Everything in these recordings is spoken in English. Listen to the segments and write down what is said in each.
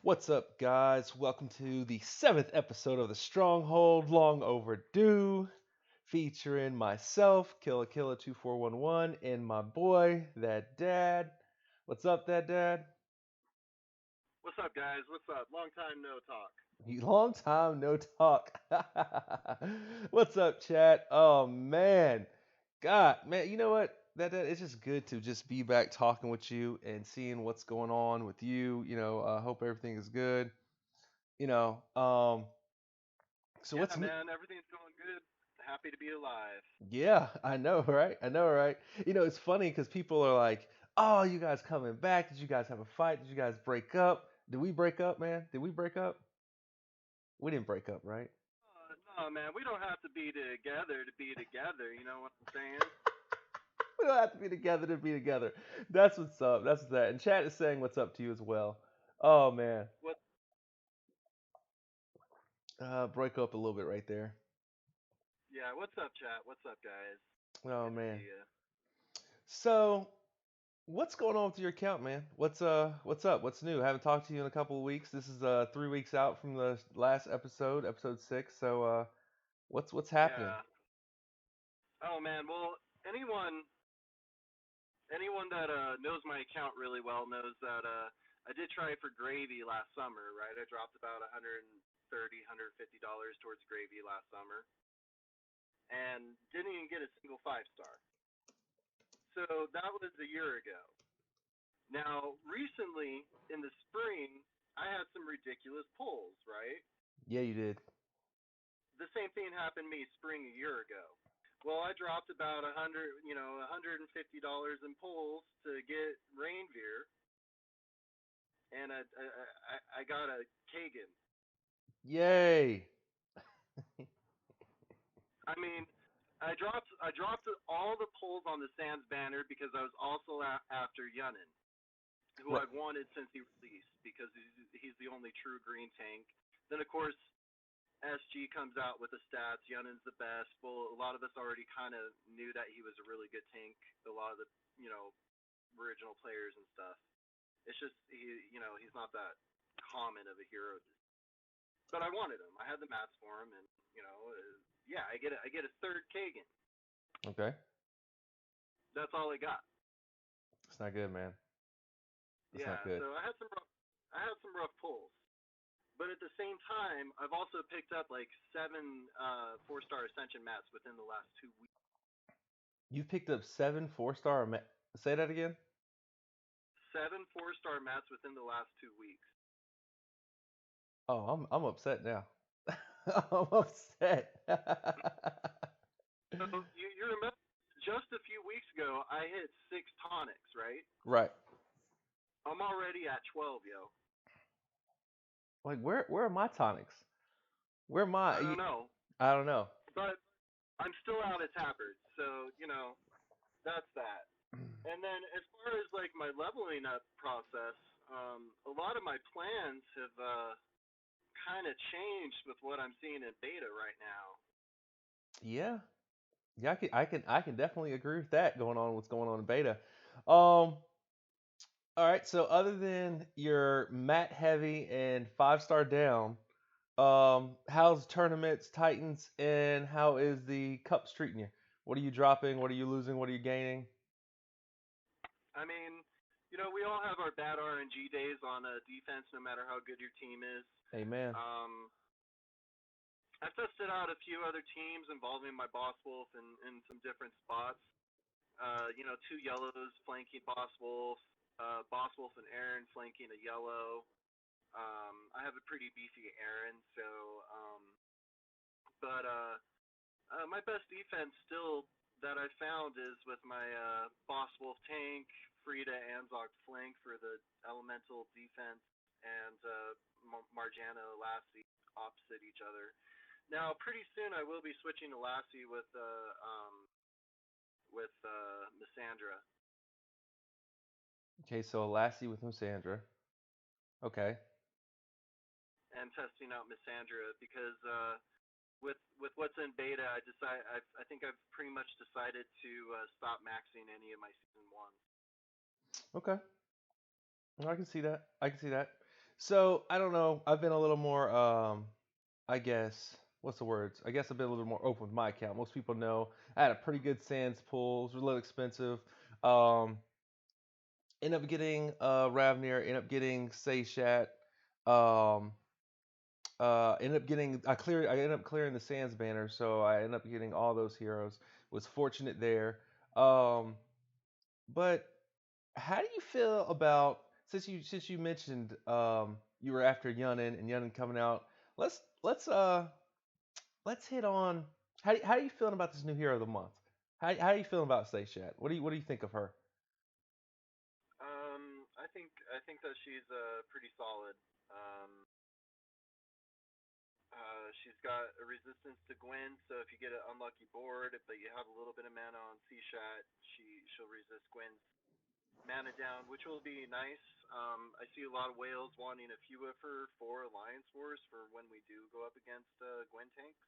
What's up, guys? Welcome to the seventh episode of the Stronghold, long overdue, featuring myself, Killa 2411, and my boy, that dad. What's up, that dad? What's up, guys? What's up? Long time no talk. Long time no talk. What's up, chat? Oh man, God, man, you know what? That it's just good to just be back talking with you and seeing what's going on with you. I hope everything is good. You know, um, so Yeah, what's new? man, everything's going good. Happy to be alive. Yeah, I know, right? I know, right? It's funny because people are like, "Oh, you guys coming back? Did you guys have a fight? Did you guys break up? Did we break up, man? Did we break up? We didn't break up, right? No, man, we don't have to be together to be together. You know what I'm saying? We don't have to be together to be together. That's what's up. That's what's that. And chat is saying what's up to you as well. Oh man, What? break up a little bit right there. Yeah, what's up, chat? What's up, guys? Oh Good to man. see you. So what's going on with your account, man? What's up? What's new? I haven't talked to you in a couple of weeks. This is 3 weeks out from the last episode, episode six. So what's happening? Yeah. Oh man. Well, anyone anyone that knows my account really well knows that I did try for gravy last summer. Right? I dropped about 130, $150 towards gravy last summer, and didn't even get a single 5 star. So that was a year ago. Now, recently in the spring, I had some ridiculous pulls, right? Yeah, you did. The same thing happened to me spring a year ago. Well, I dropped about $150 in pulls to get reindeer, and I got a Kagan. Yay! I mean, I dropped all the pulls on the Sands banner because I was also after Yunnin, who Right. I've wanted since he released because he's the only true green tank. Then of course SG comes out with the stats. Yunin's the best. Well, a lot of us already kind of knew that he was a really good tank. A lot of the original players and stuff. It's just he's not that common of a hero. But I wanted him. I had the mats for him, and yeah, I get a third Kagan. Okay. That's all I got. It's not good, man. That's not Yeah, good. so I had some rough pulls. But at the same time, I've also picked up like seven 4-star Ascension mats within the last 2 weeks. You picked up seven four-star. Say that again. Seven 4-star mats within the last 2 weeks. Oh, I'm upset now. I'm upset. So you remember just a few weeks ago, I hit six tonics, right? Right. I'm already at 12, yo. Like where are my tonics? Where am I I? don't know, I don't know. but I'm still out of tappers, so that's that. And then as far as like my leveling up process, a lot of my plans have kind of changed with what I'm seeing in beta right now. Yeah. Yeah, I can definitely agree with that going on what's going on in beta. Um all right, so other than your mat heavy and five-star down, how's tournaments, Titans, and how is the cups treating you? What are you dropping? What are you losing? What are you gaining? I mean, we all have our bad RNG days on defense, no matter how good your team is. Amen. Um, I've tested out a few other teams involving my Boss Wolf in some different spots. Two yellows flanking Boss Wolf and Aaron flanking a yellow. I have a pretty beefy Aaron, so but my best defense still that I found is with my Boss Wolf tank, Frida Anzog flank for the elemental defense, and Marjana Lassie opposite each other. Now, pretty soon I will be switching to Lassie with Missandra Okay, so Lassie with Musandra. Okay. and testing out Missandra because with what's in beta, I think I've pretty much decided to stop maxing any of my season ones. Okay. Well, I can see that. I can see that. So I don't know. I've been a little more, I guess, what's the words? I guess I've been a little more open with my account. Most people know I had a pretty good sands pool. It was a little expensive. Um, End up getting Ravnir. End up getting Seishat. Um, Ended up getting I ended up clearing the sands banner, so I ended up getting all those heroes. Was fortunate there. Um, but how do you feel about since you mentioned you were after Yunnin and Yunnin coming out? Let's hit on how do you feeling about this new hero of the month? How are you feeling about Seishat? What do you think of her? I think that she's pretty solid. Um, she's got a resistance to Gwen, so if you get an unlucky board, but you have a little bit of mana on C-Shat, she'll resist Gwen's mana down, which will be nice. I see a lot of whales wanting a few of her for Alliance Wars for when we do go up against Gwen tanks.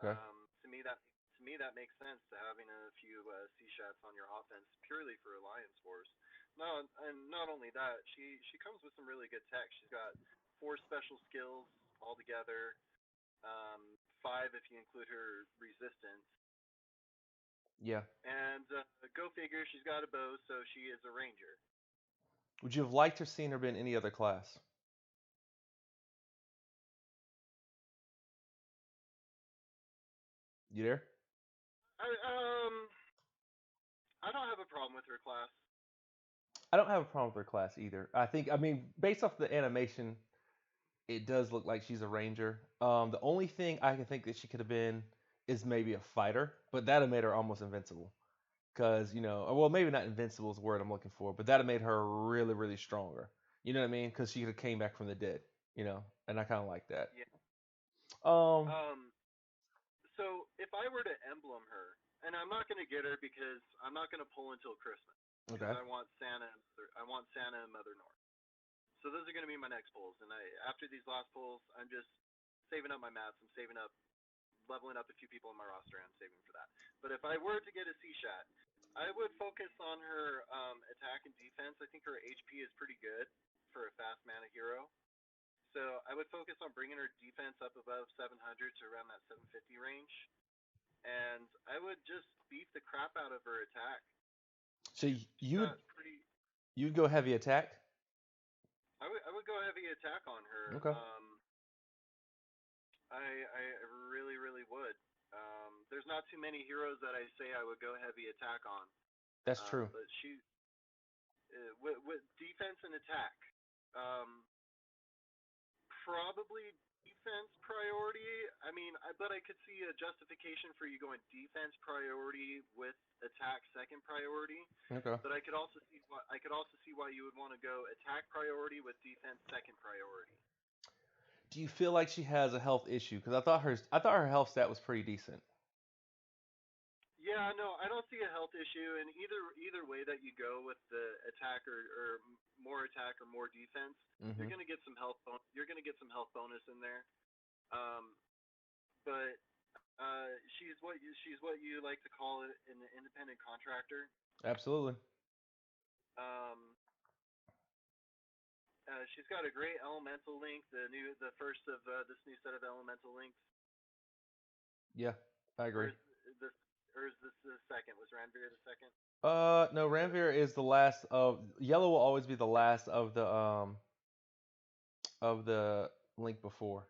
Okay. To me that makes sense to having a few C-Shats on your offense purely for Alliance Wars. No, and not only that, she comes with some really good tech. She's got four special skills altogether, five if you include her resistance. Yeah. And go figure, she's got a bow, so she is a ranger. Would you have liked to have seen her been any other class? You there? I um I don't have a problem with her class. I don't have a problem with her class either. I mean, based off the animation, it does look like she's a ranger. The only thing I can think that she could have been is maybe a fighter, but that'd have made her almost invincible. Cause well, maybe not invincible is the word I'm looking for, but that'd have made her really, really stronger. You know what I mean? Cause she could have came back from the dead. And I kind of like that. Yeah. Um. Um. So if I were to emblem her, and I'm not gonna get her because I'm not gonna pull until Christmas because Okay. I want Santa and Mother North. So those are gonna be my next pulls, and after these last pulls, I'm just saving up my mats. I'm saving up leveling up a few people in my roster. I'm saving for that. But if I were to get a C-Shat, I would focus on her attack and defense. I think her HP is pretty good for a fast mana hero. So I would focus on bringing her defense up above 700 to around that 750 range, and I would just beef the crap out of her attack. So She's you'd got pretty. you'd go heavy attack. I would go heavy attack on her. Okay. I really would. There's not too many heroes that I say I would go heavy attack on. That's true. But with defense and attack, um, probably defense priority. I mean, but I could see a justification for you going defense priority with attack second priority. Okay. But I could also see why you would want to go attack priority with defense second priority. Do you feel like she has a health issue? Because I thought her health stat was pretty decent. Yeah, no, I don't see a health issue, and either way that you go with the attack or more attack or more defense, you're Hmm. gonna get some you're gonna get some health bonus in there. Um, but she's what you like to call it an independent contractor. Absolutely. Um, she's got a great elemental link, the first of this new set of elemental links, Yeah, I or agree. this or is this the second? Was Ranveer the second? No, Or Ranveer is the last of yellow will always be the last of the link before.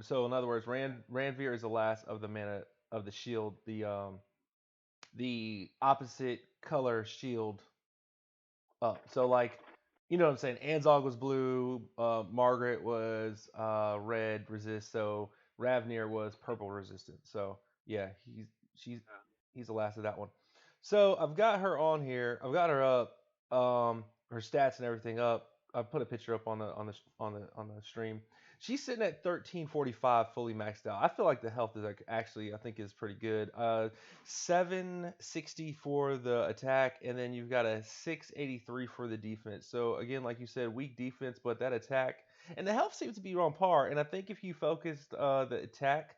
So in other words, okay, Ranveer is the last of the mana of the shield, the opposite color shield up. So like, you know what I'm saying? Anzog was blue, Margaret was red resist, so Ravnir was purple resistant. So yeah, she's uh, he's the last of that one. So I've got her on here. I've got her up, her stats and everything up. I put a picture up on the stream. She's sitting at 1345 fully maxed out. I feel like the health is like actually I think is pretty good. 760 for the attack, and then you've got a 683 for the defense. So again, like you said, weak defense, but that attack and the health seems to be on par. And I think if you focused the attack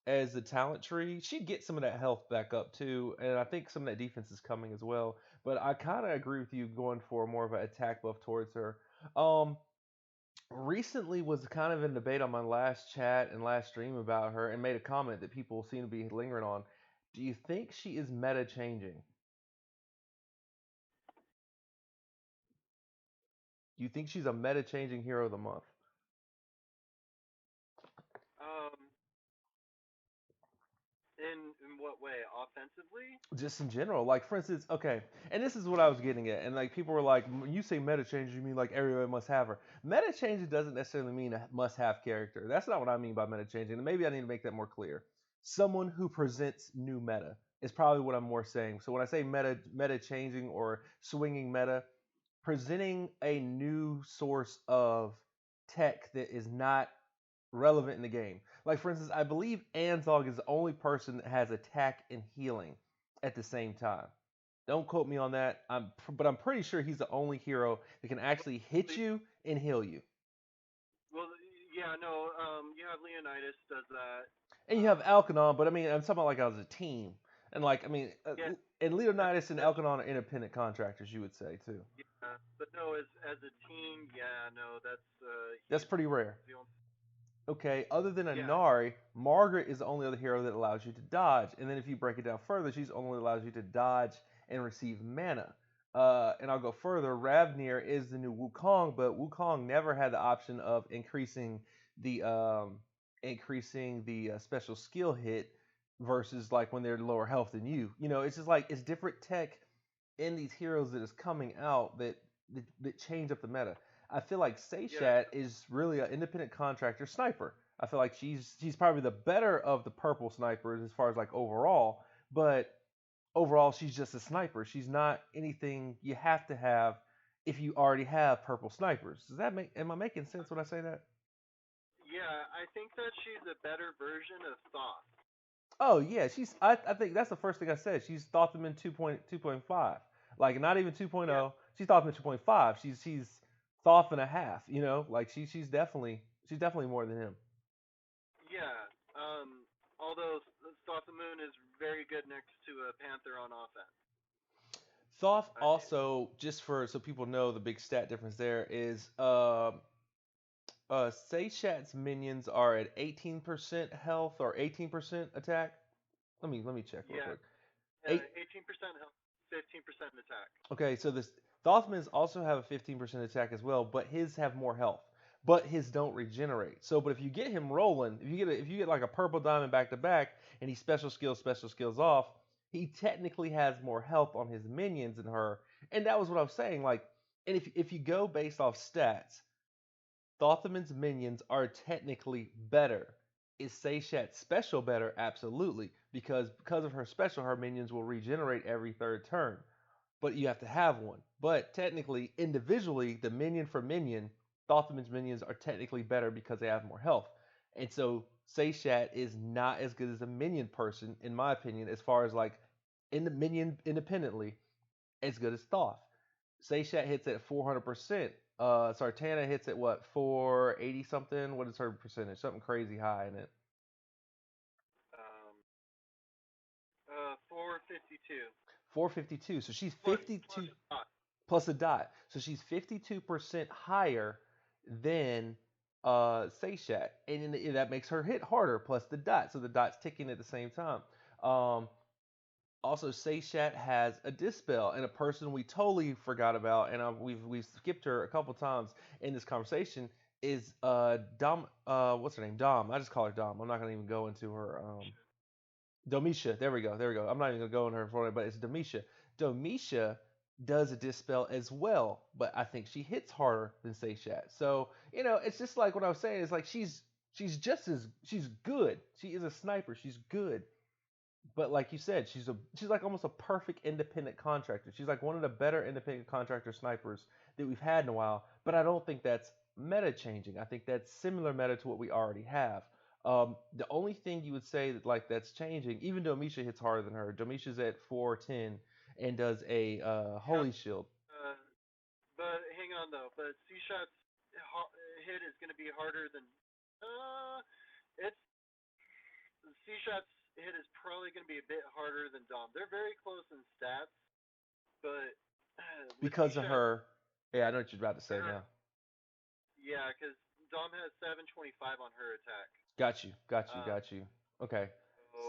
as the talent tree, she'd get some of that health back up too. And I think some of that defense is coming as well. But I kind of agree with you going for more of an attack buff towards her. Um, recently was kind of in debate on my last chat and last stream about her and made a comment that people seem to be lingering on. Do you think she is meta changing? Do you think she's a meta changing hero of the month? Um, in what way? Offensively? Just in general, like for instance, okay, and this is what I was getting at, and like people were like, when you say meta change, you mean like everybody must have her. Meta change doesn't necessarily mean a must have character. That's not what I mean by meta changing, and maybe I need to make that more clear. Someone who presents new meta is probably what I'm more saying. So when I say meta changing or swinging meta, presenting a new source of tech that is not relevant in the game. Like for instance, I believe Anzog is the only person that has attack and healing at the same time. Don't quote me on that. But I'm pretty sure he's the only hero that can actually hit The- you and heal you. Well, yeah, no. You have Leonidas does that. And you have Um, Alkanon, but I mean, I'm talking about like as a team. And like, I mean, yeah, and that, Leonidas and that's Alkanon are independent contractors, you would say too. yeah. But no, as a team, yeah, no, that's That's he's pretty rare. the only. Okay, other than Yeah, Anari, Margaret is the only other hero that allows you to dodge. And then if you break it down further, she's only allows you to dodge and receive mana. And I'll go further. Ravnir is the new Wukong, but Wukong never had the option of the increasing the special skill hit versus like when they're lower health than you. You know, it's just like it's different tech in these heroes that is coming out that change up the meta. I feel like yeah, Seishat is really an independent contractor sniper. I feel like she's probably the better of the purple snipers as far as like overall, but overall she's just a sniper. She's not anything you have to have if you already have purple snipers. Does that make am I making sense when I say that? yeah. I think that she's a better version of Thoth. Oh yeah, I think that's the first thing I said. She's Thothman 2.5. Like not even Yeah, 2.0. She's Thothman 2.5. She's Thoth and a half, you know? Like she's definitely more than him. yeah. Although Thoth the Moon is very good next to a Panther on offense. Thoth I, also, just for so people know the big stat difference there is Seishat's minions are at 18% health or 18% attack. Let me check real yeah, quick. Eight 18% health, 15% attack. Okay, so this Thothmans also have a 15% attack as well, but his have more health. But his don't regenerate. So, but if you get him rolling, if you get like a purple diamond back to back, and he special skills off, he technically has more health on his minions than her. And that was what I was saying. Like, and if you go based off stats, Thotham's minions are technically better. Is Seishat's special better? Absolutely, because of her special, her minions will regenerate every third turn, but you have to have one. But technically, individually, the minion for minion, Thotham's minions are technically better because they have more health. And so Seishat is not as good as a minion person, in my opinion, as far as like in the minion independently, as good as Thoth. Seishat hits at 400%. Sartana hits at what, 480 something? What is her percentage? Something crazy high in it. Um, 452 452. So she's plus 52 dot. plus a dot. So she's 52% higher than Seishat. And that makes her hit harder plus the dot. So the dot's ticking at the same time. Um, Also, Seishat has a dispel, and a person we totally forgot about, and we've skipped her a couple times in this conversation is Dom. What's her name? Dom. I just call her Dom. I'm not gonna even go into her Domitia. There we go. There we go. I'm not even gonna go in her for it, but it's Domitia. Domitia does a dispel as well, but I think she hits harder than Seishat. So it's just like what I was saying. It's like she's good. She is a sniper. She's good, but like you said, she's like almost a perfect independent contractor. She's like one of the better independent contractor snipers that we've had in a while. But I don't think that's meta changing. I think that's similar meta to what we already have. The only thing you would say that like that's changing, even though Misha hits harder than her, Domisha's at 410 and does a Yeah, holy shield. uh, but hang on though. But C-Shot's hit is going to be harder than. It's C-Shot's hit is probably going to be a bit harder than Dom. They're very close in stats, but with Because of C-Shot, her. Yeah, I know what you're about to say her now. Yeah, because Dom has 725 on her attack. Got you. Got you. Um, Got you. Okay. so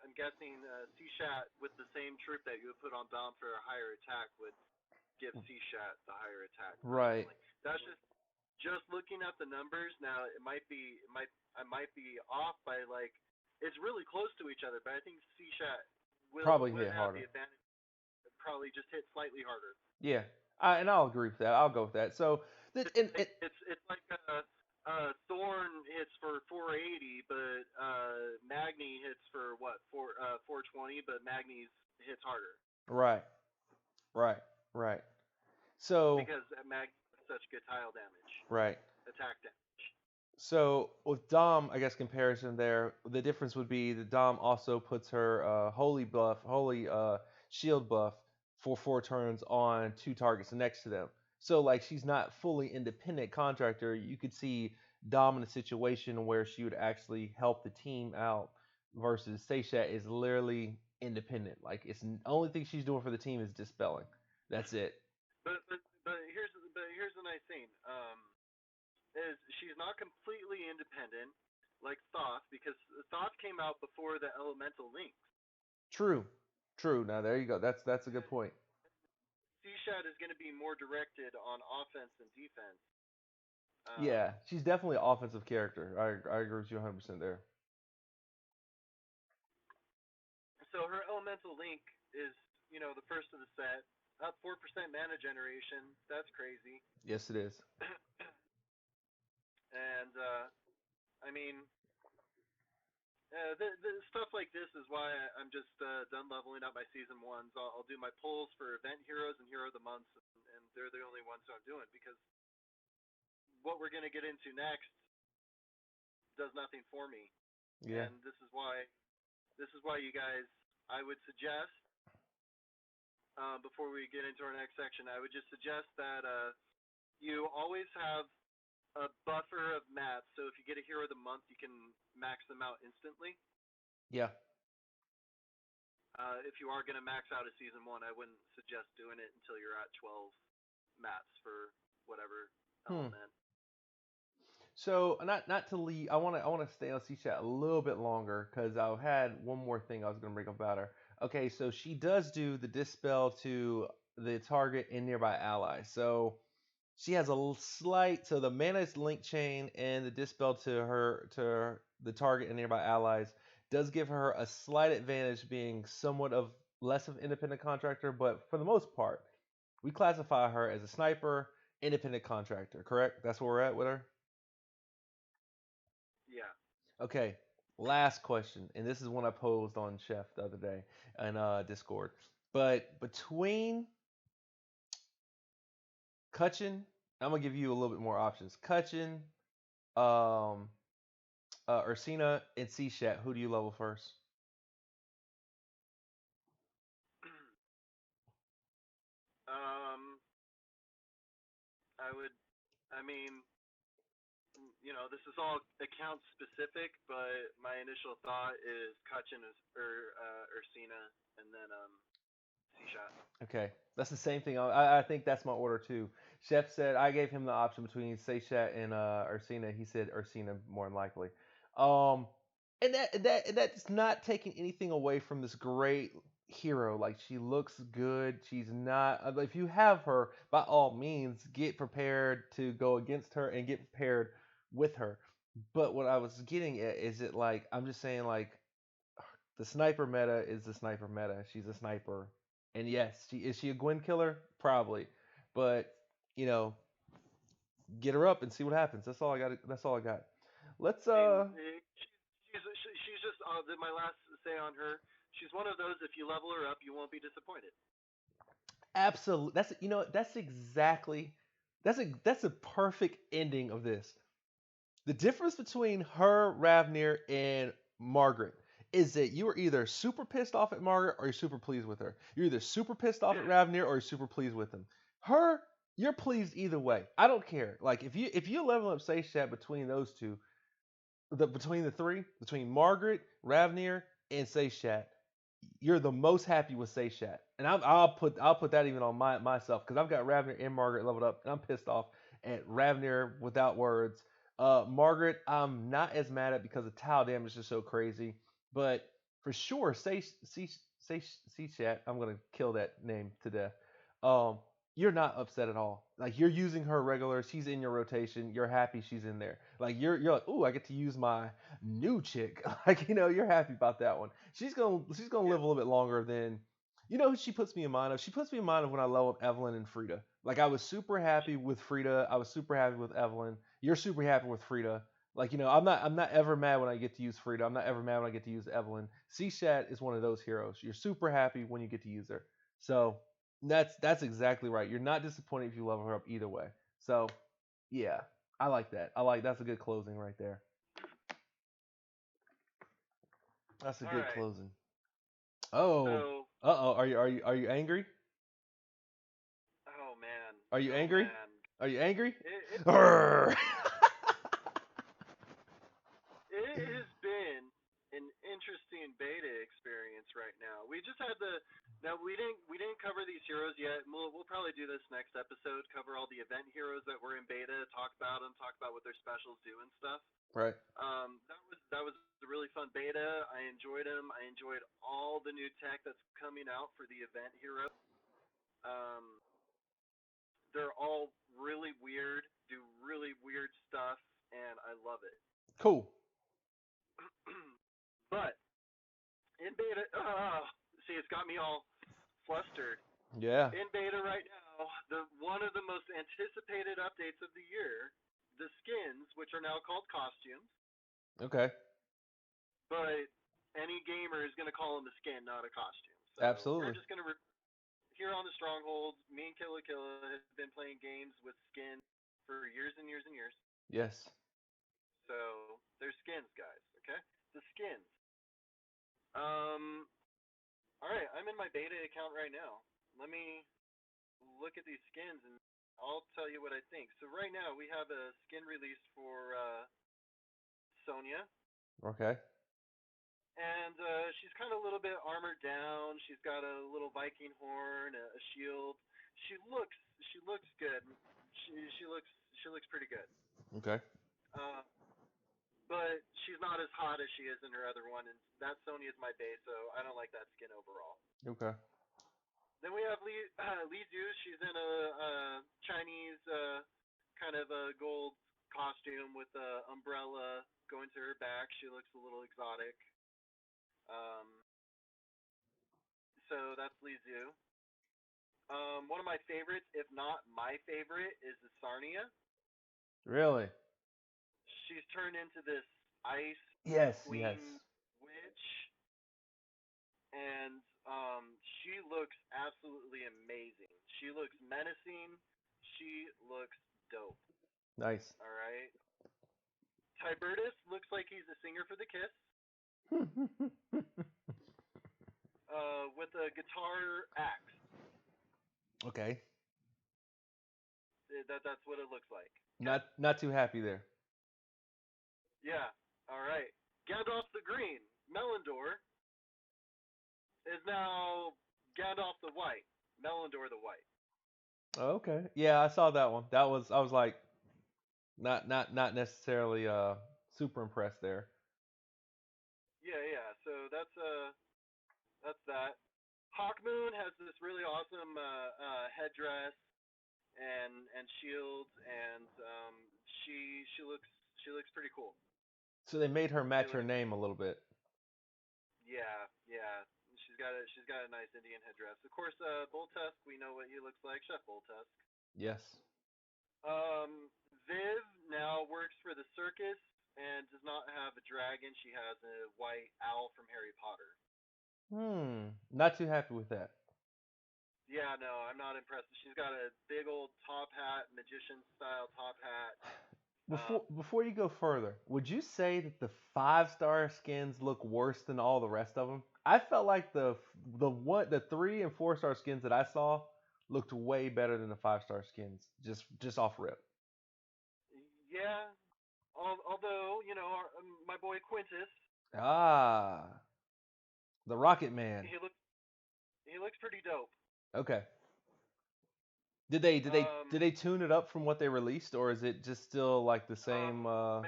I'm guessing C-Shat with the same troop that you would put on Dom for a higher attack would give C-Shat the higher attack Right. personally. That's just looking at the numbers. Now I might be off by like it's really close to each other, but I think C-Shat Probably would hit have the harder. advantage. Probably just hit slightly harder. Yeah. And I'll agree with that. I'll go with that. So, It's like Thorn hits for 480, but Magni hits for what 420, but Magni's hits harder right. Right. Right. So, because Magni has such good tile damage, right. attack damage. So with Dom, I guess comparison there, the difference would be that Dom also puts her holy shield buff for 4 turns on 2 targets next to them. So like she's not fully independent contractor. You could see Dom in a situation where she would actually help the team out versus Seishat is literally independent. Like it's the only thing she's doing for the team is dispelling. That's it. But here's the nice thing. Is she's not completely independent like Thoth because Thoth came out before the elemental links. True. True. Now there you go. That's a good point. C-Shat is going to be more directed on offense and defense. Yeah, Um, she's definitely an offensive character. I agree with you 100% there. so her elemental link is, the first of the set. Up 4% mana generation. That's crazy. Yes, it is. And I mean, the stuff like this is why I'm just done leveling up my season ones. I'll do my polls for event heroes and hero of the months, and they're the only ones I'm doing because what we're gonna get into next does nothing for me. Yeah. And this is why you guys, I would suggest before we get into our next section, I would just suggest that you always have a buffer of mats. So if you get a hero of the month, you can max them out instantly. Yeah. If you are going to max out a season one, I wouldn't suggest doing it until you're at 12 mats for whatever Hmm. element. So not to leave. I want to stay on C chat a little bit longer because I had one more thing I was going to bring up about her. Okay, so she does do the dispel to the target and nearby allies. So she has a slight. So the mana is link chain and the dispel to the target and nearby allies does give her a slight advantage, being somewhat of less of independent contractor. But for the most part, we classify her as a sniper, independent contractor. Correct? That's where we're at with her. Yeah. Okay, last question, and this is one I posed on Chef the other day in Discord. But between Cutchin, I'm gonna give you a little bit more options. Cutchin, um, Ursina, and C-Shat, who do you level first? um, I would. I mean, this is all account specific, but my initial thought is Kachin or Ursina, and then C-Shot. Okay, that's the same thing. I think that's my order too. Chef said I gave him the option between Seishat and Ursina. He said Ursina more than likely. Um, and that's not taking anything away from this great hero. Like she looks good. She's not. If you have her, by all means, get prepared to go against her and get prepared with her. But what I was getting at is it like I'm just saying like the sniper meta is the sniper meta. She's a sniper. And yes, she is she a Gwen killer? Probably. But, you know, get her up and see what happens. That's all I got. That's all I got. Let's I mean, she's just my last say on her. She's one of those. If you level her up, you won't be disappointed. absolutely that's exactly that's a perfect ending of this. The difference between her, Ravnir, and Margaret is that you are either super pissed off at Margaret or you're super pleased with her. You're either super pissed off at Ravnir or you're super pleased with him. Her, you're pleased either way. I don't care. Like if you level up Seishat between those two, between the three, between Margaret, Ravnir, and Seishat, you're the most happy with Seishat. And I'll put that even on myself because I've got Ravnir and Margaret leveled up, and I'm pissed off and Ravnir without words. Margaret, I'm not as mad at because the tile damage is so crazy, but for sure, say chat. I'm gonna kill that name to death. Um, you're not upset at all. Like you're using her regular. She's in your rotation. You're happy she's in there. Like you're like, ooh, I get to use my new chick. Like you're happy about that one. She's gonna live Yeah. a little bit longer than who she puts me in mind of? She puts me in mind of when I leveled Evelyn and Frida. Like I was super happy with Frida. I was super happy with Evelyn. You're super happy with Frida. Like I'm not ever mad when I get to use Frida. I'm not ever mad when I get to use Evelyn. C-Shat is one of those heroes. You're super happy when you get to use her. So that's exactly right. You're not disappointed if you level her up either way. So yeah, I like that. That's a good closing right there. That's a All good right. closing. Oh, So, uh oh. Are you angry? oh man, Are you oh angry? man, Are you angry? it Arrgh. it has been an interesting beta experience right now. We just had the now we didn't cover these heroes yet. We'll probably do this next episode. Cover all the event heroes that were in beta. Talk about them. Talk about what their specials do and stuff. Right. That was a really fun beta. I enjoyed them. I enjoyed all the new tech that's coming out for the event heroes. Um, they're all really weird, do really weird stuff, and I love it. Cool. But in beta, see, it's got me all flustered. Yeah. In beta right now, the one of the most anticipated updates of the year, the skins, which are now called costumes, Okay. but any gamer is going to call them a skin, not a costume. So we're Absolutely. just going to here on the Stronghold. Me and Killa Killa have been playing games with skins for years and years and years. Yes. So they're skins, guys. Okay, the skins. Um. All right, I'm in my beta account right now. Let me look at these skins and I'll tell you what I think. So right now we have a skin release for Sonya, Okay. and she's kind of a little bit armored down. She's got a little Viking horn, a shield. She looks good. She looks pretty good. Okay. Uh, but she's not as hot as she is in her other one, and that Sony is my base, so I don't like that skin overall. Okay. Then we have Li Zhu. She's in a Chinese kind of a gold costume with a umbrella going to her back. She looks a little exotic. Um, so that's Li Zhu. One of my favorites, if not my favorite, is the Sarnia. Really? She's turned into this ice Yes. Yes. queen witch, and she looks absolutely amazing. She looks menacing. She looks dope. Nice. All right. Tibertus looks like he's a singer for the Kiss, with a guitar axe. Okay. That's what it looks like. Okay. Not too happy there. Yeah. All right. Gandalf the Green, Melindor, is now Gandalf the White, Melindor the White. Okay. Yeah, I saw that one. I was like not necessarily super impressed there. Yeah, yeah. So that's that. Hawkmoon has this really awesome headdress and shield, and she looks pretty cool. So they made her She match her looks name a little bit. yeah, yeah. She's got a nice Indian headdress. Of course, Bulltusk, we know what he looks like, Chef Bulltusk. Yes. Viv now works for the circus and does not have a dragon. She has a white owl from Harry Potter. Not too happy with that. Yeah, no, I'm not impressed. She's got a big old top hat, magician style top hat. Before you go further, would you say that the 5-star skins look worse than all the rest of them? I felt like the 3 and 4-star skins that I saw looked way better than the 5-star skins. Just off rip. Yeah, although my boy Quintus, Ah, the Rocket Man. he looks pretty dope. Okay. Did they tune it up from what they released, or is it just still like the oh same? man,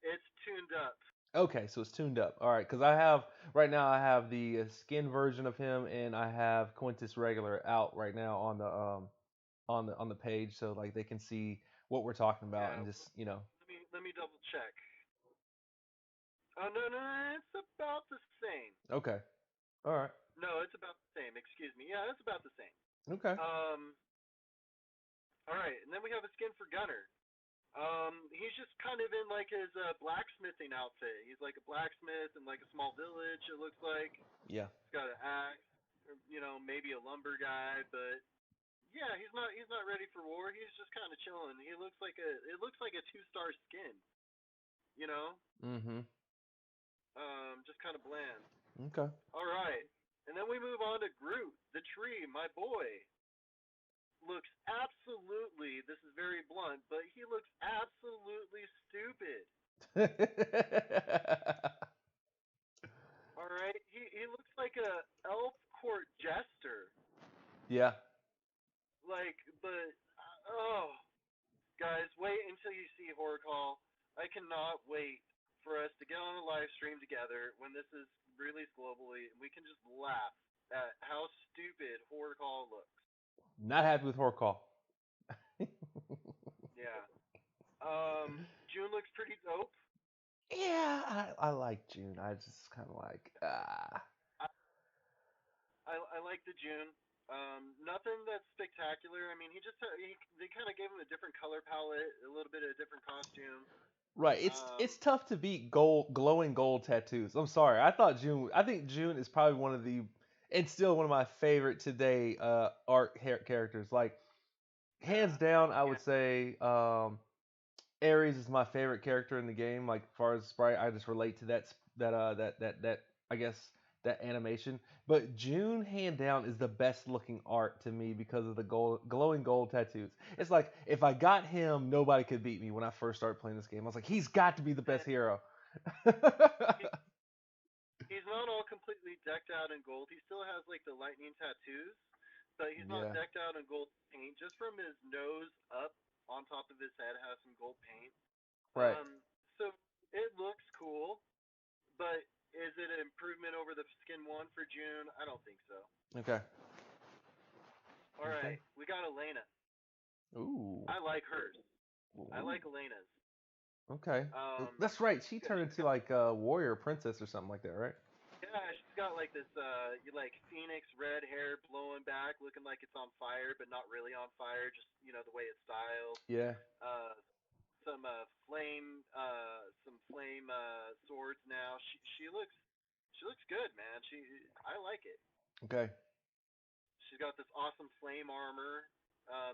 it's tuned up. Okay, so it's tuned up. All right, because I have right now I have the skin version of him, and I have Quintus regular out right now on the page, so like they can see what we're talking about, Yeah, and just let me double check. Oh no, no, no, it's about the same. Okay. All right. No, it's about the same. Excuse me. Yeah, it's about the same. Okay. Um, all right, and then we have a skin for Gunner. He's just kind of in like his blacksmithing outfit. He's like a blacksmith in like a small village. It looks like Yeah. he's got an axe, or, maybe a lumber guy, but yeah, he's not ready for war. He's just kind of chilling. It looks like a 2-star skin, you know, Mm-hmm. just kind of bland. Okay. All right, and then we move on to Groot, the tree, my boy. Looks absolutely, this is very blunt, but he looks absolutely stupid. All right, he looks like a elf court jester. Yeah. Like, but oh, guys, wait until you see Horror Call. I cannot wait for us to get on a live stream together when this is released globally, and we can just laugh at how stupid Horror Call looks. Not happy with horror call. Yeah. June looks pretty dope. Yeah, I like June. I just kind of like I, I like the June. Nothing that's spectacular. I mean, they kind of gave him a different color palette, a little bit of a different costume. right. It's Um, tough to beat glowing gold tattoos. I'm sorry. I think June is probably one of the and still one of my favorite today art characters. Like yeah, hands down, I yeah, would say Ares is my favorite character in the game. Like as far as sprite, I just relate to that I guess that animation. But June, hand down, is the best looking art to me because of the glowing gold tattoos. It's like if I got him, nobody could beat me when I first started playing this game. I was like, he's got to be the best man. hero. He, he's not all completely decked out in gold. He still has like the lightning tattoos, but he's not Yeah. decked out in gold paint. Just from his nose up on top of his head has some gold paint. Right. So it looks cool, but is it an improvement over the skin one for June? I don't think so. Okay. All Okay. right, we got Elena. Ooh. I like hers. I Ooh. like Elena's. Okay. Um, That's right. She turned she's into got like a warrior princess or something like that, right? yeah, she's got like this like phoenix red hair blowing back, looking like it's on fire, but not really on fire. Just the way it's styled. Yeah. Uh, some flame swords now. She looks good, man. I like it. Okay. She's got this awesome flame armor.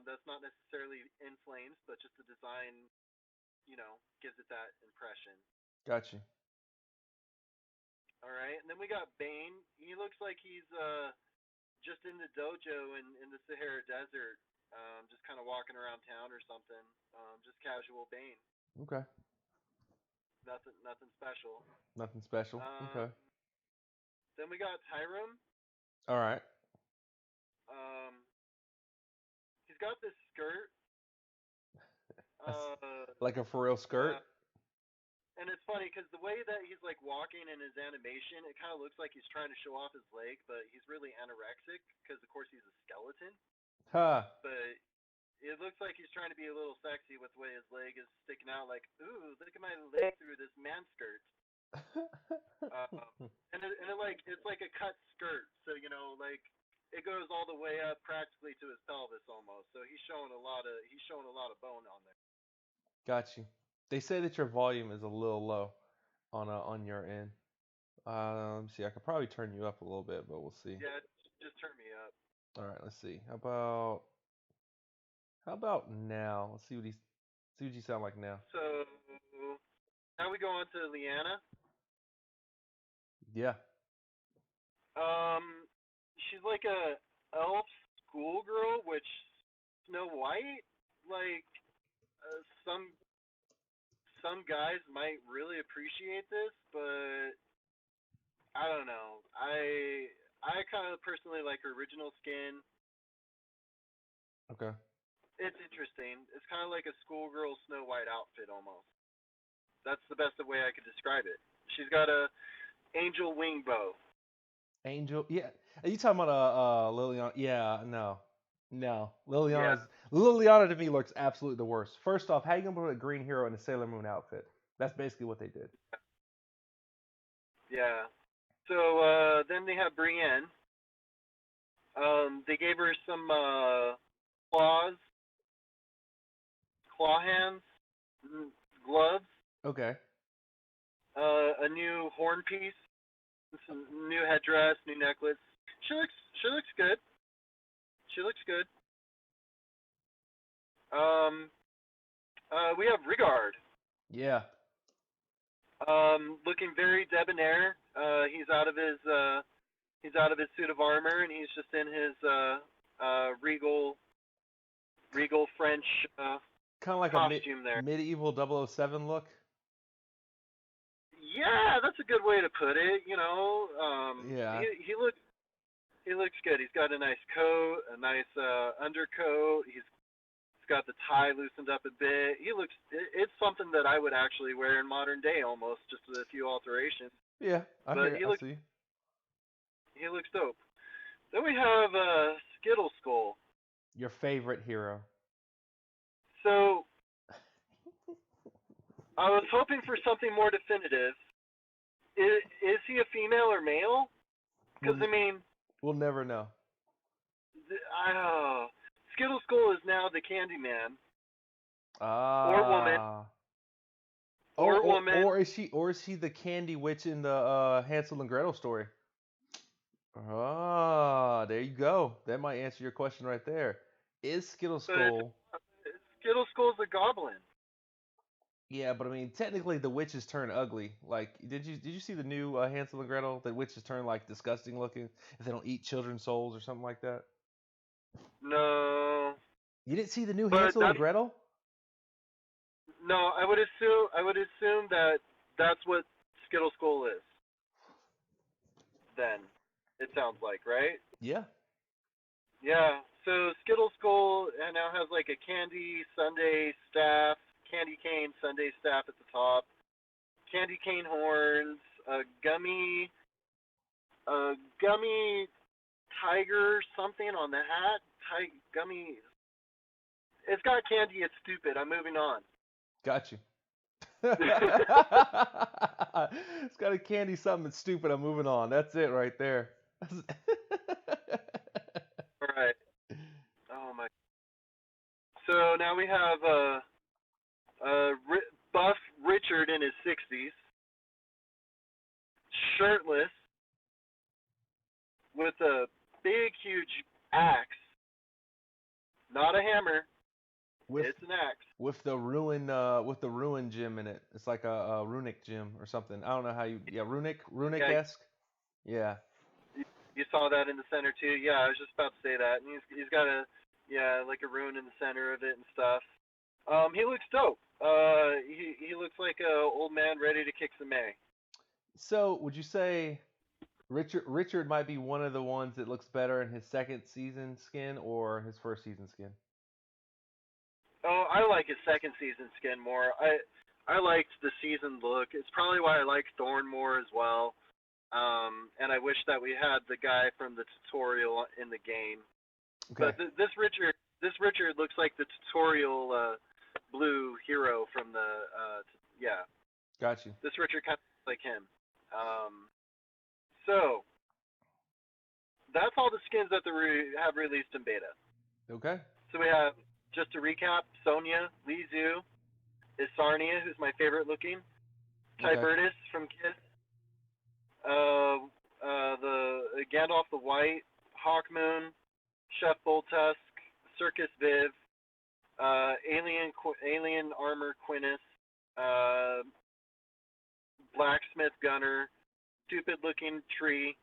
That's not necessarily in flames, but just the design, gives it that impression. Got you. All right, and then we got Bane. He looks like he's just in the dojo in the Sahara Desert, just kind of walking around town or something. Just casual Bane. Okay. Nothing special. Nothing special. Um, Okay. then we got Tyrone. All right. Um, he's got this skirt. That's Uh, like a for real skirt. yeah, and it's funny because the way that he's like walking in his animation, it kind of looks like he's trying to show off his leg, but he's really anorexic because of course he's a skeleton. Huh. But it looks like he's trying to be a little sexy with the way his leg is sticking out. Like, ooh, look at my leg through this man skirt. It's like a cut skirt, so like it goes all the way up practically to his pelvis almost. So he's showing a lot of bone on there. Got you. They say that your volume is a little low on your end. Let me see. I could probably turn you up a little bit, but we'll see. Yeah, just turn me up. All right. Let's see. How about now? Let's see what you sound like now. So now we go on to Leanna. Yeah. Um, she's like a elf schoolgirl, which Snow White. Like some guys might really appreciate this, but I don't know. I kind of personally like her original skin. Okay. It's interesting. It's kind of like a schoolgirl Snow White outfit almost. That's the best way I could describe it. She's got a angel wing bow. Angel. Yeah. Are you talking about Liliana? Yeah. No. No. Yeah, Liliana to me looks absolutely the worst. First off, how you gonna put a green hero in a Sailor Moon outfit? That's basically what they did. yeah. So then they have Brienne. They gave her some claws, claw hands, gloves, Okay. a new horn piece, some new headdress, new necklace. She looks good. She looks good. Um, we have Rigard. Yeah. Looking very debonair. He's out of his suit of armor and he's just in his regal French Kind of like a costume there. medieval 007 look. Yeah, that's a good way to put it. Yeah. He looks good. He's got a nice coat, a nice undercoat. He's got the tie loosened up a bit. It's something that I would actually wear in modern day almost, just with a few alterations. Yeah. I But hear. I see. he looks dope. Then we have Skittle Skull. Your favorite hero. So I was hoping for something more definitive. Is he a female or male? We'll Because I mean, we'll never know. Skittle Skull is now the Candyman or woman Ah. Oh, or woman. or is she the candy witch in the Hansel and Gretel story? Ah, there you go. That might answer your question right there. Is Skittle But Skull? Skittle Skull's a goblin. Yeah, but I mean, technically, the witches turn ugly. Like, did you see the new Hansel and Gretel? The witches turn like disgusting looking if they don't eat children's souls or something like that. No, You didn't see the new but Hansel and that's Gretel? no. I would assume that that's what Skittle Skull is. Then it sounds like, right? Yeah. Yeah. So Skittle Skull now has like a candy sundae staff, candy cane sundae staff at the top, candy cane horns, a gummy tiger something on the hat. Gummy. It's got candy. It's stupid. I'm moving on. Got you. It's got a candy something that's stupid. I'm moving on. That's it right there. All right. Oh my. So now we have buff Richard in his 60s, shirtless, with a big, huge axe. Not a hammer. with It's an axe. with the ruin gem in it. It's like a runic gem or something. I don't know how you yeah runic Yeah, esque. Yeah. you saw that in the center too. Yeah, I was just about to say that. And he's got like a rune in the center of it and stuff. He looks dope. He looks like a old man ready to kick some A. So would you say Richard might be one of the ones that looks better in his second season skin or his first season skin? Oh, I like his second season skin more. I liked the seasoned look. It's probably why I like Thorn more as well. And I wish that we had the guy from the tutorial in the game. Okay. But this Richard looks like the tutorial blue hero from the yeah. Got you. This Richard kind of looks like him. So that's all the skins that have released in beta. Okay. So we have, just to recap, Sonya, Lee Zhu, Isarnia, who's my favorite looking, Okay. Tybertus from Kiss, the Gandalf the White, Hawkmoon, Chef Bulltusk, Circus Viv, Alien Armor Quintus, Blacksmith Gunner, Stupid Looking Tree,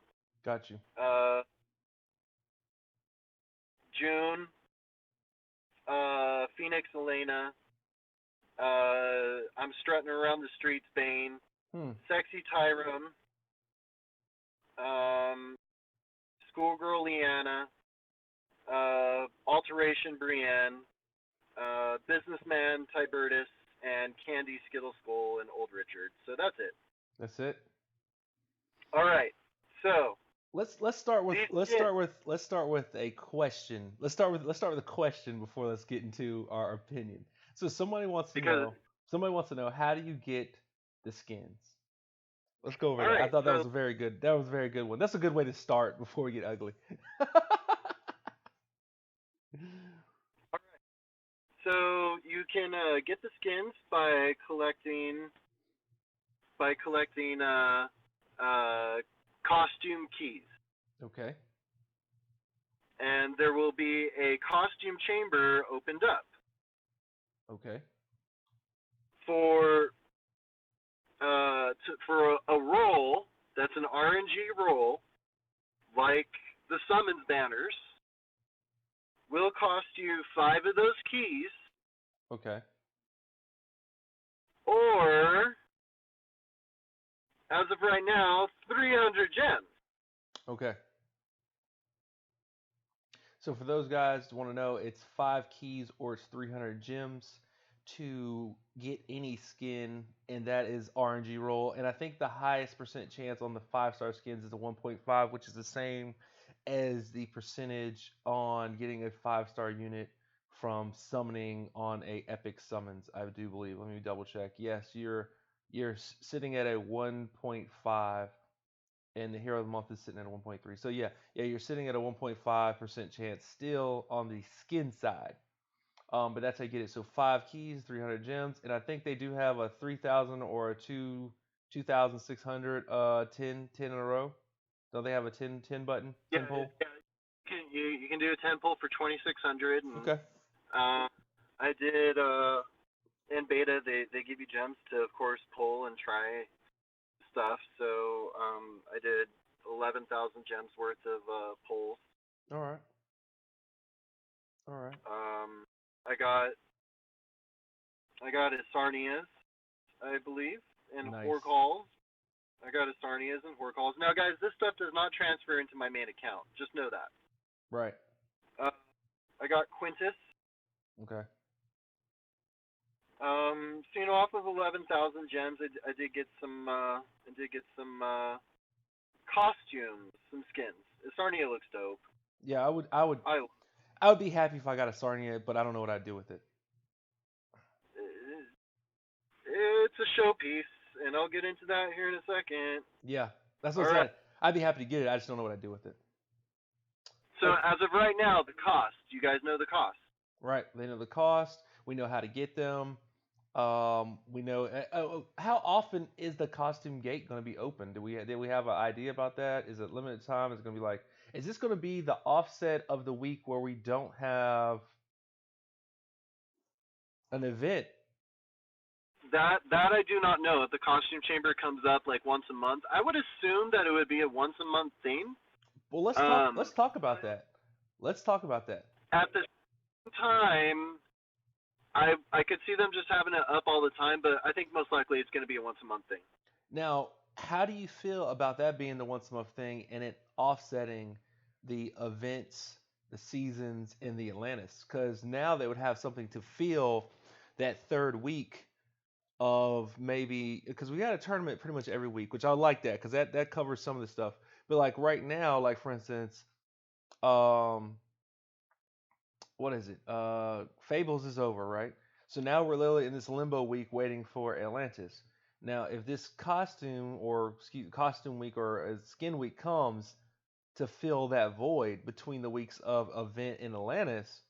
Got you. uh, June, Phoenix Elena, I'm strutting around the streets, Bane, Hmm. Sexy Tyrone, um, Schoolgirl Leanna, Alteration Brienne, Businessman Tibertus, and Candy Skittle Skull and Old Richard. So that's it. That's it. All right. So Let's start with these let's skins, start with let's start with a question. Let's start with a question before let's get into our opinion. So because somebody wants to know how do you get the skins? Let's go over all that. I right. thought So that was a very good one. That's a good way to start before we get ugly. so you can get the skins by collecting uh, costume keys, Okay. and there will be a costume chamber opened up Okay. for for a role that's an RNG role, like the summons banners, will cost you 5 of those keys, Okay. or as of right now, 300 gems. Okay. So for those guys who want to know, it's 5 keys or it's 300 gems to get any skin, and that is RNG roll. And I think the highest percent chance on the 5-star skins is a 1.5, which is the same as the percentage on getting a 5-star unit from summoning on a epic summons. I do believe. Let me double check. Yes, you're sitting at a 1.5 and the hero of the month is sitting at a 1.3. So yeah, you're sitting at a 1.5% chance still on the skin side. But that's how you get it. So 5 keys, 300 gems, and I think they do have a 3,000 or a 2,600 10 in a row. Don't they have a 10 button, Yeah, 10 pull? yeah. You can do a 10 pull for 2,600, and Okay. I did in beta they give you gems to of course pull and try stuff. So I did 11,000 gems worth of pulls. All right. All right. Um, I got a Sarnias, I believe, and Nice. Horcalls. I got a Sarnias and Horcalls. Now, guys, this stuff does not transfer into my main account. Just know that. Right. Uh, I got Quintus. Okay. So off of 11,000 gems, I did get some. Costumes, some skins. Sarnia looks dope. Yeah, I I would be happy if I got a Sarnia, but I don't know what I'd do with it. it's a showpiece, and I'll get into that here in a second. Yeah, that's what All I right. said. I'd be happy to get it. I just don't know what I'd do with it. So Okay. as of right now, the cost. You guys know the cost. Right. They know the cost. We know how to get them. We know how often is the costume gate going to be open? Do we have an idea about that? Is it limited time? Is it going to be like? Is this going to be the offset of the week where we don't have an event? That I do not know. If the costume chamber comes up like once a month, I would assume that it would be a once a month thing. Well, let's talk. Um, Let's talk about that. Let's talk about that. at the same time, I could see them just having it up all the time, but I think most likely it's going to be a once a month thing. Now, how do you feel about that being the once a month thing and it offsetting the events, the seasons, and the Atlantis? Because now they would have something to feel that third week of maybe because we got a tournament pretty much every week, which I like that because that covers some of the stuff. But like right now, like for instance, um, what is it? Fables is over, right? So now we're literally in this limbo week waiting for Atlantis. Now, if this costume or excuse costume week or skin week comes to fill that void between the weeks of event in Atlantis,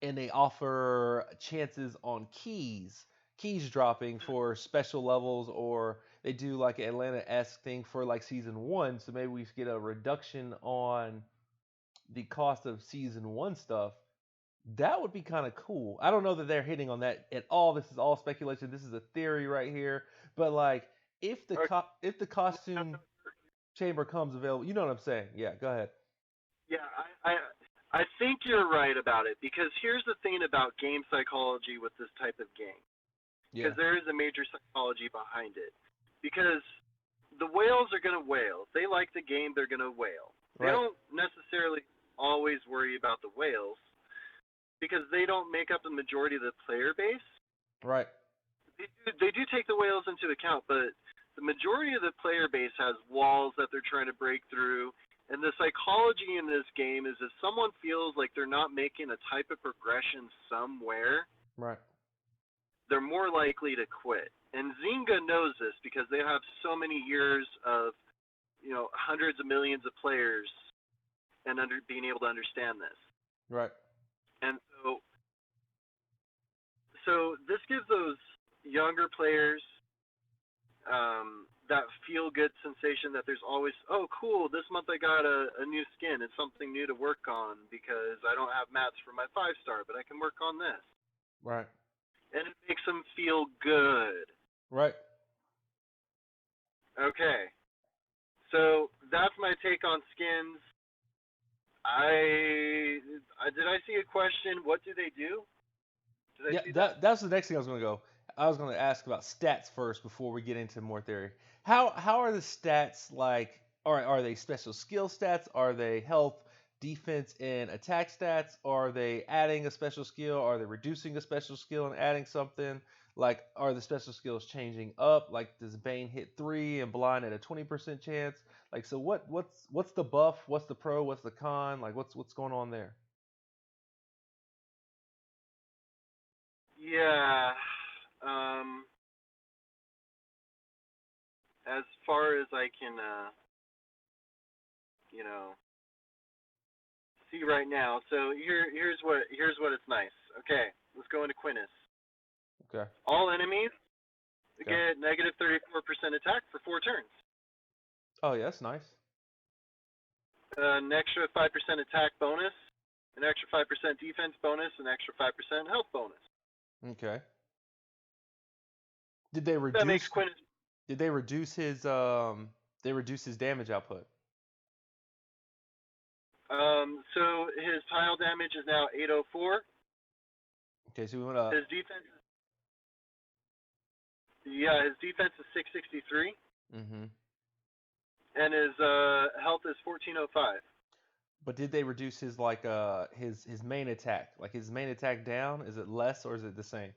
and they offer chances on keys dropping for special levels, or they do like an Atlanta-esque thing for like season one, so maybe we get a reduction on the cost of season one stuff. That would be kind of cool. I don't know that they're hitting on that at all. This is all speculation. This is a theory right here. But like, if the costume chamber comes available, you know what I'm saying? Yeah, go ahead. Yeah, I think you're right about it because here's the thing about game psychology with this type of game. Yeah, Because there is a major psychology behind it. Because the whales are going to whale. If they like the game, they're going to whale. They right. don't necessarily. always worry about the whales because they don't make up the majority of the player base. Right. They do take the whales into account, but the majority of the player base has walls that they're trying to break through. And the psychology in this game is if someone feels like they're not making a type of progression somewhere, Right. they're more likely to quit. And Zynga knows this because they have so many years of, hundreds of millions of players and being able to understand this. Right. And so this gives those younger players that feel good sensation that there's always, oh, cool, this month I got a new skin. It's something new to work on because I don't have mats for my 5-star, but I can work on this. Right. And it makes them feel good. Right. Okay. So that's my take on skins. Did I see a question? What do they do? Did I Yeah, see that? that's the next thing I was going to go. I was going to ask about stats first before we get into more theory. How are the stats like? Are they special skill stats? Are they health, defense, and attack stats? Are they adding a special skill? Are they reducing a special skill and adding something? Like, are the special skills changing up? Like, does Bane hit 3 and blind at a 20% chance? Like, so what's the buff? What's the pro? What's the con? Like, what's going on there? Yeah. As far as I can, you know, see right now. So here's what it's nice. Okay, let's go into Quintus. Okay. All enemies Okay. get negative 34% attack for 4 turns. Oh yeah, that's nice. An extra 5% attack bonus, an extra 5% defense bonus, an extra 5% health bonus. Okay. Did they That makes reduce Quintus. did they reduce his damage output? So his pile damage is now 804. Okay, so we went up. His defense, his defense is 663, Mhm. and his health is 1405. But did they reduce his his main attack? Like his main attack down? Is it less or is it the same?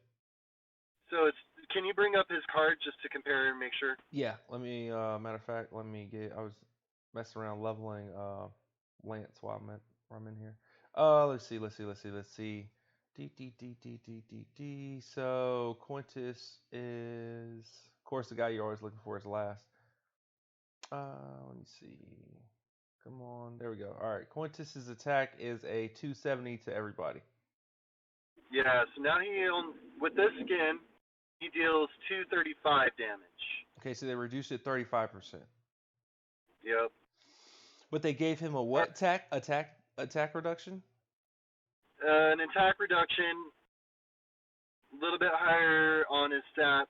So it's. Can you bring up his card just to compare and make sure? Yeah, let me matter of fact, let me get I was messing around leveling Lance while I'm in here. Let's see. D. So Quintus is of course the guy you're always looking for is last. Let me see. Come on, there we go. All right, Quintus's attack is a 270 to everybody. Yeah. So now with this skin, he deals 235 damage. Okay, so they reduced it 35%. Yep. But they gave him a what attack reduction? An attack reduction, a little bit higher on his stats,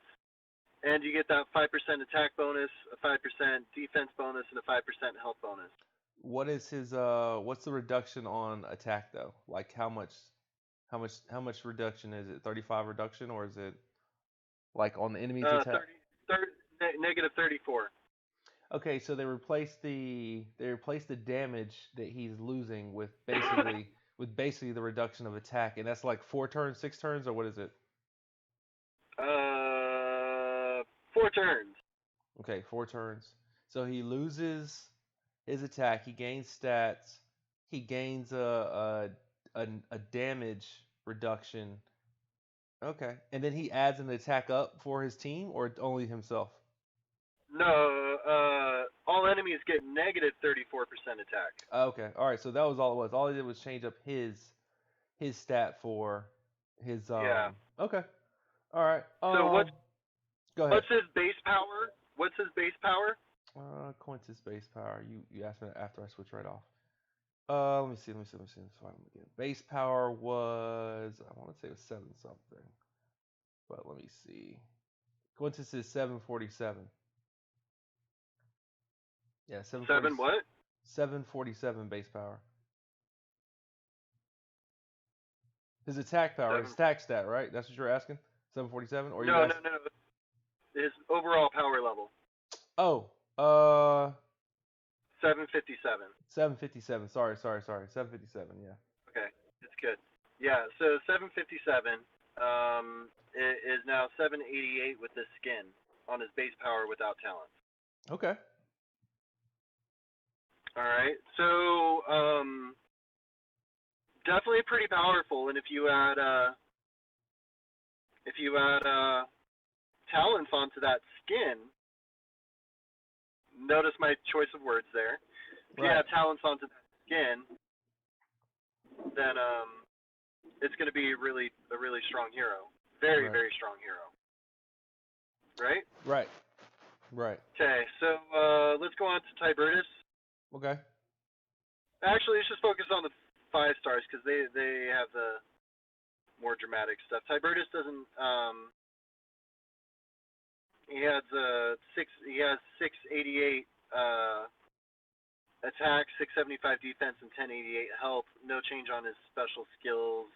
and you get that 5% attack bonus, a 5% defense bonus, and a 5% health bonus. What is his what's the reduction on attack though? Like how much reduction is it? 35 reduction or is it like on the enemy's attack? 30, negative 34. Okay, so they replaced the damage that he's losing with basically the reduction of attack, and that's like 4 turns, 6 turns, or what is it? 4 turns. Okay, 4 turns. So he loses his attack, he gains stats, he gains a damage reduction. Okay, and then he adds an attack up for his team or only himself. No, all enemies get negative 34% attack. Okay, all right. So that was all it was. All he did was change up his stat for his Yeah. Okay, all right. So Go ahead. what's his base power? What's his base power? Quintus base power. You asked me that after I switched right off. Let me see. Let's find him again. Base power was I want to say it was 7 something, but let me see. Quintus is 747. Yeah, 740, 7 what? 747 base power. His attack power, his 7. attack stat, right? That's what you're asking? 747? Or you No, no, asked? no. His overall power level. Oh, uh, 757. 757. Sorry. 757. Yeah. Okay, it's good. Yeah, so 757 is now 788 with the skin on his base power without talent. Okay. All right, so definitely pretty powerful. And if you add talents onto that skin, notice my choice of words there. If you Right. add talents onto that skin, then it's going to be a really strong hero. Very Right. very strong hero. Right. Right. Right. Okay, so let's go on to Tibertus. Okay. Actually, let's just focus on the 5 stars because they have the more dramatic stuff. Tibertus doesn't. He has 688 attack, 675 defense, and 1088 health. No change on his special skills.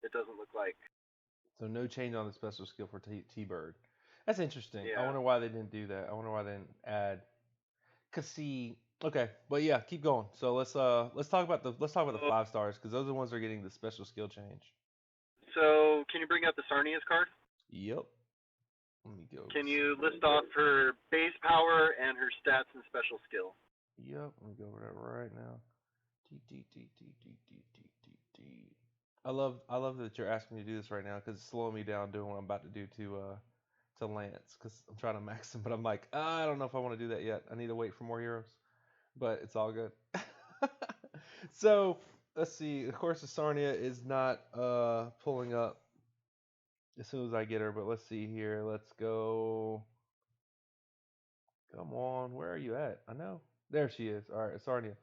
It doesn't look like. So no change on the special skill for T-Bird. That's interesting. I Yeah. wonder why they didn't do that. I wonder why they didn't add. Cause see, okay, but yeah, keep going. So let's talk about the So, 5 stars because those are the ones that are getting the special skill change. so can you bring up the Sarnia's card? Yep. Let me go. Can you list off her base power and her stats and special skill? Yep. Let me go over that right now. T T T T T T T T T. I love that you're asking me to do this right now because it's slowing me down doing what I'm about to do to Lance because I'm trying to max him, but I'm like, I don't know if I want to do that yet. I need to wait for more heroes, but it's all good. So let's see. Of course, the Sarnia is not pulling up as soon as I get her, but let's see here. Let's go. Come on, where are you at? I know. There she is. All right, Sarnia.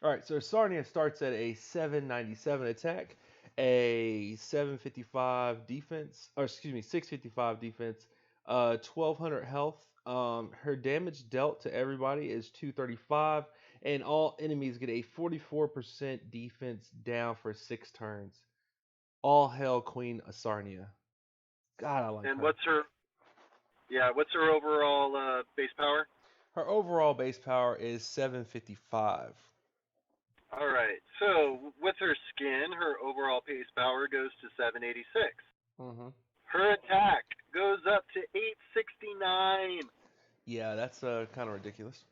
All right, so Sarnia starts at a 797 attack, a 755 defense, or excuse me, 655 defense, 1200 health. Her damage dealt to everybody is 235, and all enemies get a 44% defense down for 6 turns. All hail Queen Asarnia. God, I like And her. what's her overall base power? Her overall base power is 755. All right. So with her skin, her overall base power goes to 786. Mm-hmm. Her attack goes up to 869. Yeah, that's kind of ridiculous.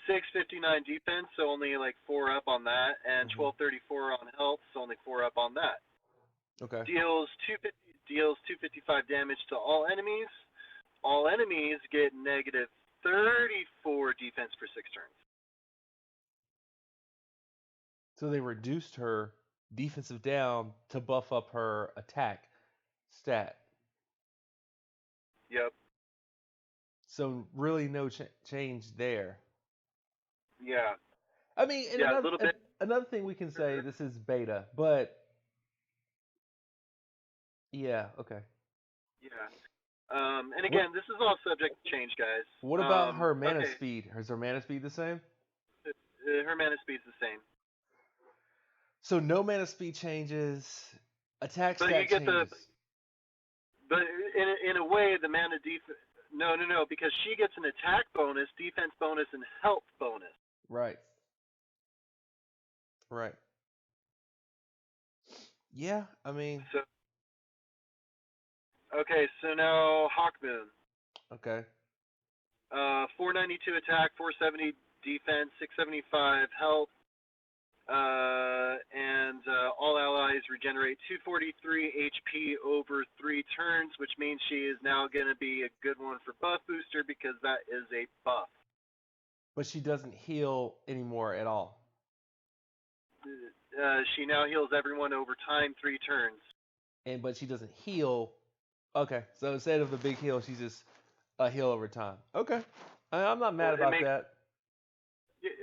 659 defense, so only like 4 up on that, and Mm-hmm. 1234 on health, so only 4 up on that. Okay. Deals 255 damage to all enemies. All enemies get negative 34 defense for 6 turns. So they reduced her defensive down to buff up her attack stat. Yep. So really no change there. Yeah. I mean, and Yeah, a little bit. another thing we can say this is beta, but yeah, okay. Yeah. And What again, this is all subject to change, guys. what about her mana Okay. speed? Is her mana speed the same? Her mana speed's the same, So no mana speed changes, attack but you stat get changes. but in a way, the mana defense. No, because she gets an attack bonus, defense bonus, and health bonus. Right. Right. Yeah, I mean, So okay, so now Hawkmoon. okay. 492 attack, 470 defense, 675 health, and all allies regenerate 243 HP over 3 turns, which means she is now going to be a good one for buff booster because that is a buff. But she doesn't heal anymore at all. She now heals everyone over time 3 turns. But she doesn't heal. Okay, so instead of the big heal, she's just a heal over time. Okay, I'm not mad Well, it about makes. that.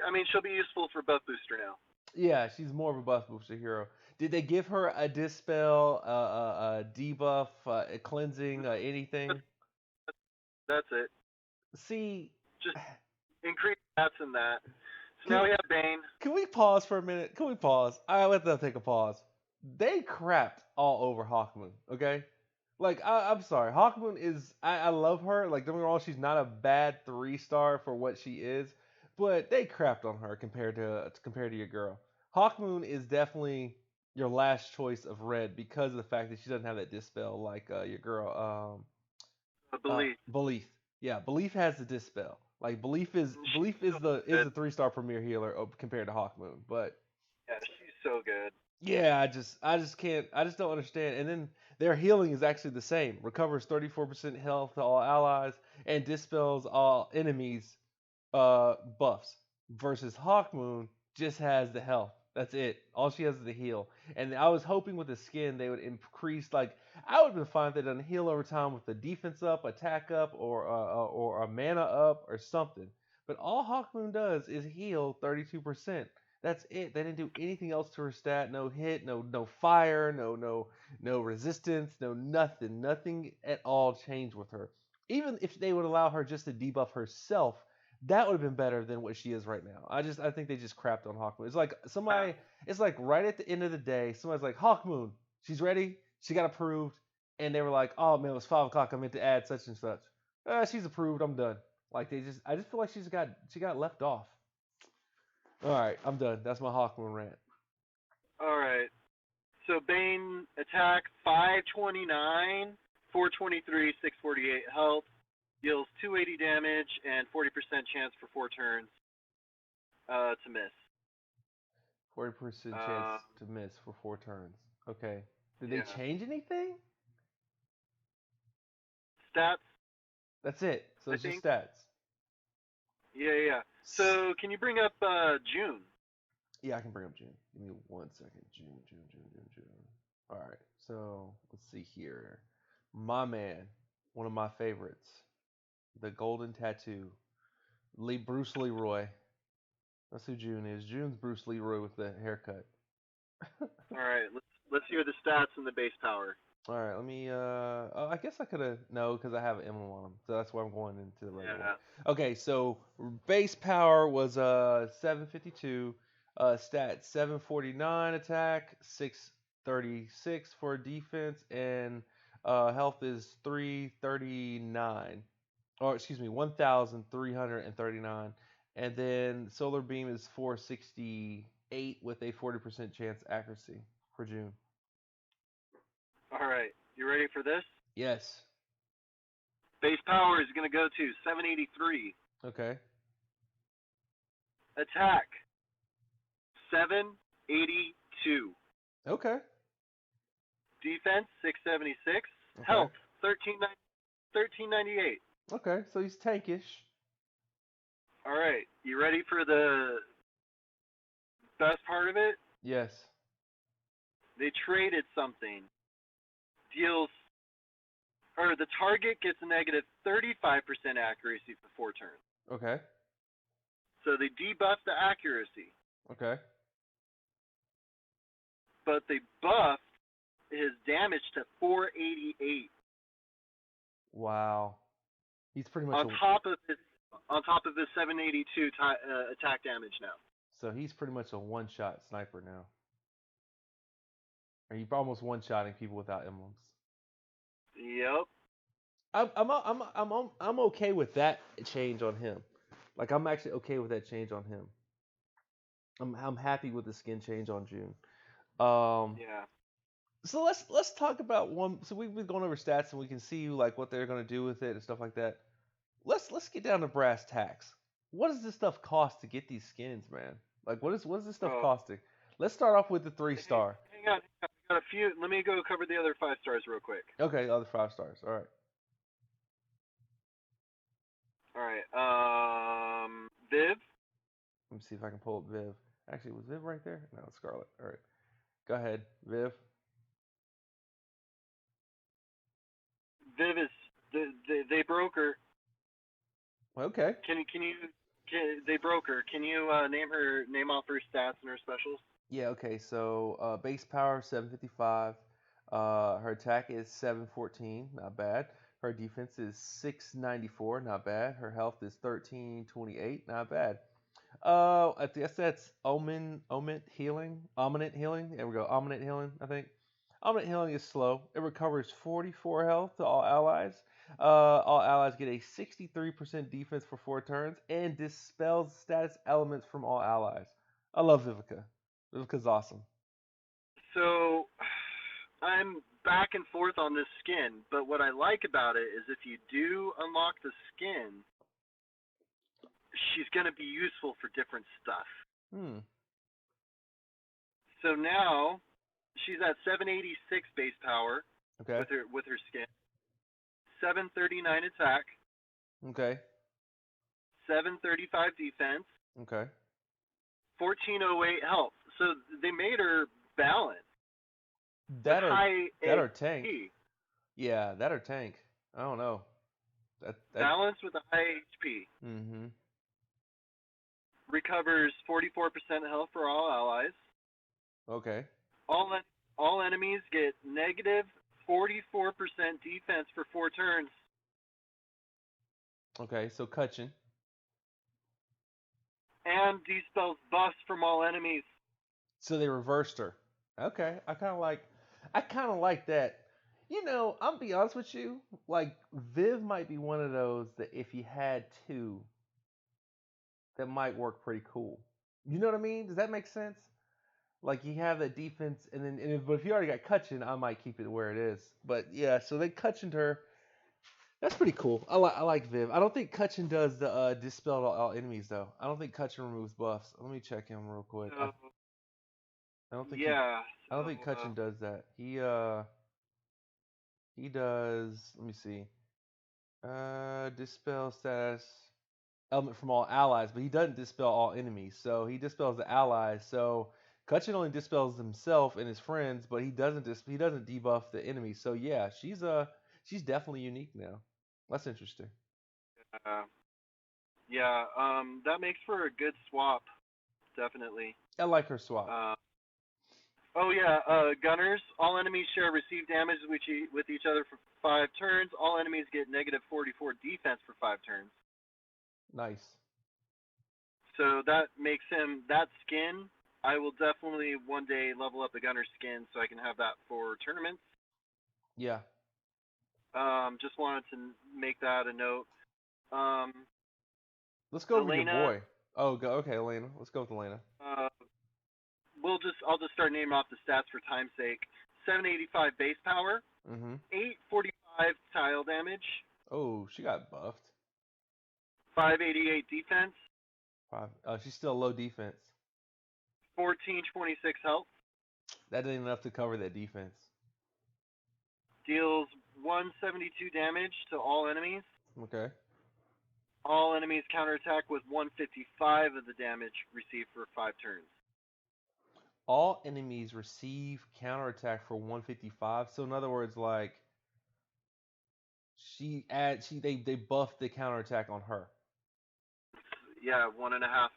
I mean, she'll be useful for buff booster now. Yeah, she's more of a buff booster hero. Did they give her a dispel, a debuff, a cleansing, anything? That's it. See, Just increase stats in that. So can now we have Bane. can we pause for a minute? Can we pause? I let them take a pause. They crapped all over Hawkmoon. Okay, like I'm sorry, Hawkmoon is I love her. Like don't get me wrong, she's not a bad 3 star for what she is, but they crapped on her compared to your girl. Hawkmoon is definitely your last choice of red because of the fact that she doesn't have that dispel like your girl I believe Belief. Yeah, Belief has the dispel. Like she's Belief so is good. the 3-star premier healer compared to Hawkmoon. But Yeah, she's so good. yeah, I just can't I just don't understand. And then their healing is actually the same. Recovers 34% health to all allies and dispels all enemies buffs versus Hawkmoon just has the health. That's it. All she has is the heal. And I was hoping with the skin they would increase. Like I would have been fine if they done heal over time with the defense up, attack up, or a mana up or something. But all Hawkmoon does is heal 32%. That's it. They didn't do anything else to her stat. No hit, no fire, no resistance, no nothing. Nothing at all changed with her. Even if they would allow her just to debuff herself, that would have been better than what she is right now. I think they just crapped on Hawkmoon. It's like Yeah. somebody it's like right at the end of the day, somebody's like, Hawkmoon, she's ready, she got approved, and they were like, oh man, it was 5 o'clock, I meant to add such and such. She's approved, I'm done. Like I just feel like she got left off. Alright, I'm done. That's my Hawkmoon rant. All right. So Bane attack 529, 423, 648 health, deals 280 damage and 40% chance for 4 turns to miss. 40% chance Uh, to miss for 4 turns. Okay. Did they yeah. change anything? Stats, That's it. So I it's just think. stats. Yeah, yeah. So can you bring up June? Yeah, I can bring up June. Give me 1 second. June. All right. So let's see here. My man, one of my favorites, the Golden Tattoo, Bruce Leroy. That's who June is. June's Bruce Leroy with the haircut. All right. Let's hear the stats and the base power. All right, let me. Oh, I guess I could have no, because I have an emblem on them, so that's why I'm going into the regular one. Yeah. Okay, so base power was 752, stat 749 attack, 636 for defense, and health is 339, or excuse me, 1,339, and then solar beam is 468 with a 40% chance accuracy for June. All right. You ready for this? Yes. Base power is going to go to 783. Okay. Attack 782. Okay. Defense 676. Okay. Health 1398. Okay. So he's tankish. All right. You ready for the best part of it? Yes. They traded something. Deals or the target gets a negative 35% accuracy for 4 turns. Okay. So they debuffed the accuracy, Okay. but they buffed his damage to 488 Wow. He's pretty much on a top of his 782 attack damage now. so he's pretty much a one-shot sniper now. Or he almost one-shotting people without emblems. Yep. I'm okay with that change on him. Like I'm actually okay with that change on him. I'm happy with the skin change on June. Um, Yeah. so let's talk about one. So we've been going over stats and we can see like what they're gonna do with it and stuff like that. Let's get down to brass tacks. What does this stuff cost to get these skins, man? Like what is this stuff Oh, costing? Let's start off with the three hang, star. hang on. I got a few. Let me go cover the other 5 stars real quick. Okay, other 5 stars. All right. All right. Viv. Let me see if I can pull up Viv. Actually, was Viv right there? No, it's Scarlet. All right. Go ahead, Viv. Viv is they broke her. Okay. They broke her. Can you name off her stats and her specials? Yeah, okay. So base power 755. Her attack is 714, not bad. Her defense is 694, not bad. Her health is 1328, not bad. I guess that's ominent healing. There we go, ominent healing. I think ominent healing is slow. It recovers 44 health to all allies. All allies get a 63% defense for 4 turns and dispels status elements from all allies. I love Vivica. Vivica's awesome. So I'm back and forth on this skin, but what I like about it is if you do unlock the skin, she's going to be useful for different stuff. Hmm. So now she's at 786 base power Okay. with her skin, 739 attack, Okay. 735 defense, Okay. 1408 health. So they made her balanced with That or high that or tank. HP. Yeah, that or tank. I don't know. That. Balanced with a high HP. Mm-hmm. Recovers 44% health for all allies. Okay. All all enemies get negative 44% defense for 4 turns. Okay. So Cutchin. And dispels buffs from all enemies. So they reversed her. Okay. I kind of like that. I'll be honest with you. Like Viv might be one of those that if you had two, that might work pretty cool. You know what I mean? Does that make sense? Like you have that defense, but if you already got Cutchin, I might keep it where it is. But yeah, so they Cutchined her. That's pretty cool. I like Viv. I don't think Cutchin does the dispel all enemies though. I don't think Cutchin removes buffs. Let me check him real quick. I, So I don't think he. yeah, I don't so think Cutchin does that. He does. Let me see. Dispel status element from all allies, but he doesn't dispel all enemies. So he dispels the allies. So Cutchin only dispels himself and his friends, but he doesn't debuff the enemies. So yeah, she's definitely unique now. That's interesting. uh, yeah, that makes for a good swap, definitely. I like her swap. Uh, oh yeah, gunners. All enemies share receive damage with each other for 5 turns. All enemies get negative 44 defense for 5 turns. Nice. So that makes him that skin. I will definitely one day level up the gunner skin so I can have that for tournaments. Yeah. Just wanted to make that a note. Um, Let's go over your Elena. boy. Oh, go. Okay, Elena. Let's go with Elena. Uh, I'll just start naming off the stats for time's sake. 785 base power, Mm-hmm. 845 tile damage, Oh, she got buffed. 588 defense, Five. She's still low defense. 1426 health, That ain't enough to cover that defense. deals 172 damage to all enemies. Okay. All enemies counterattack with 155 of the damage received for 5 turns. All enemies receive counterattack for 155. So in other words, like they buffed the counterattack on her. Yeah, 1.5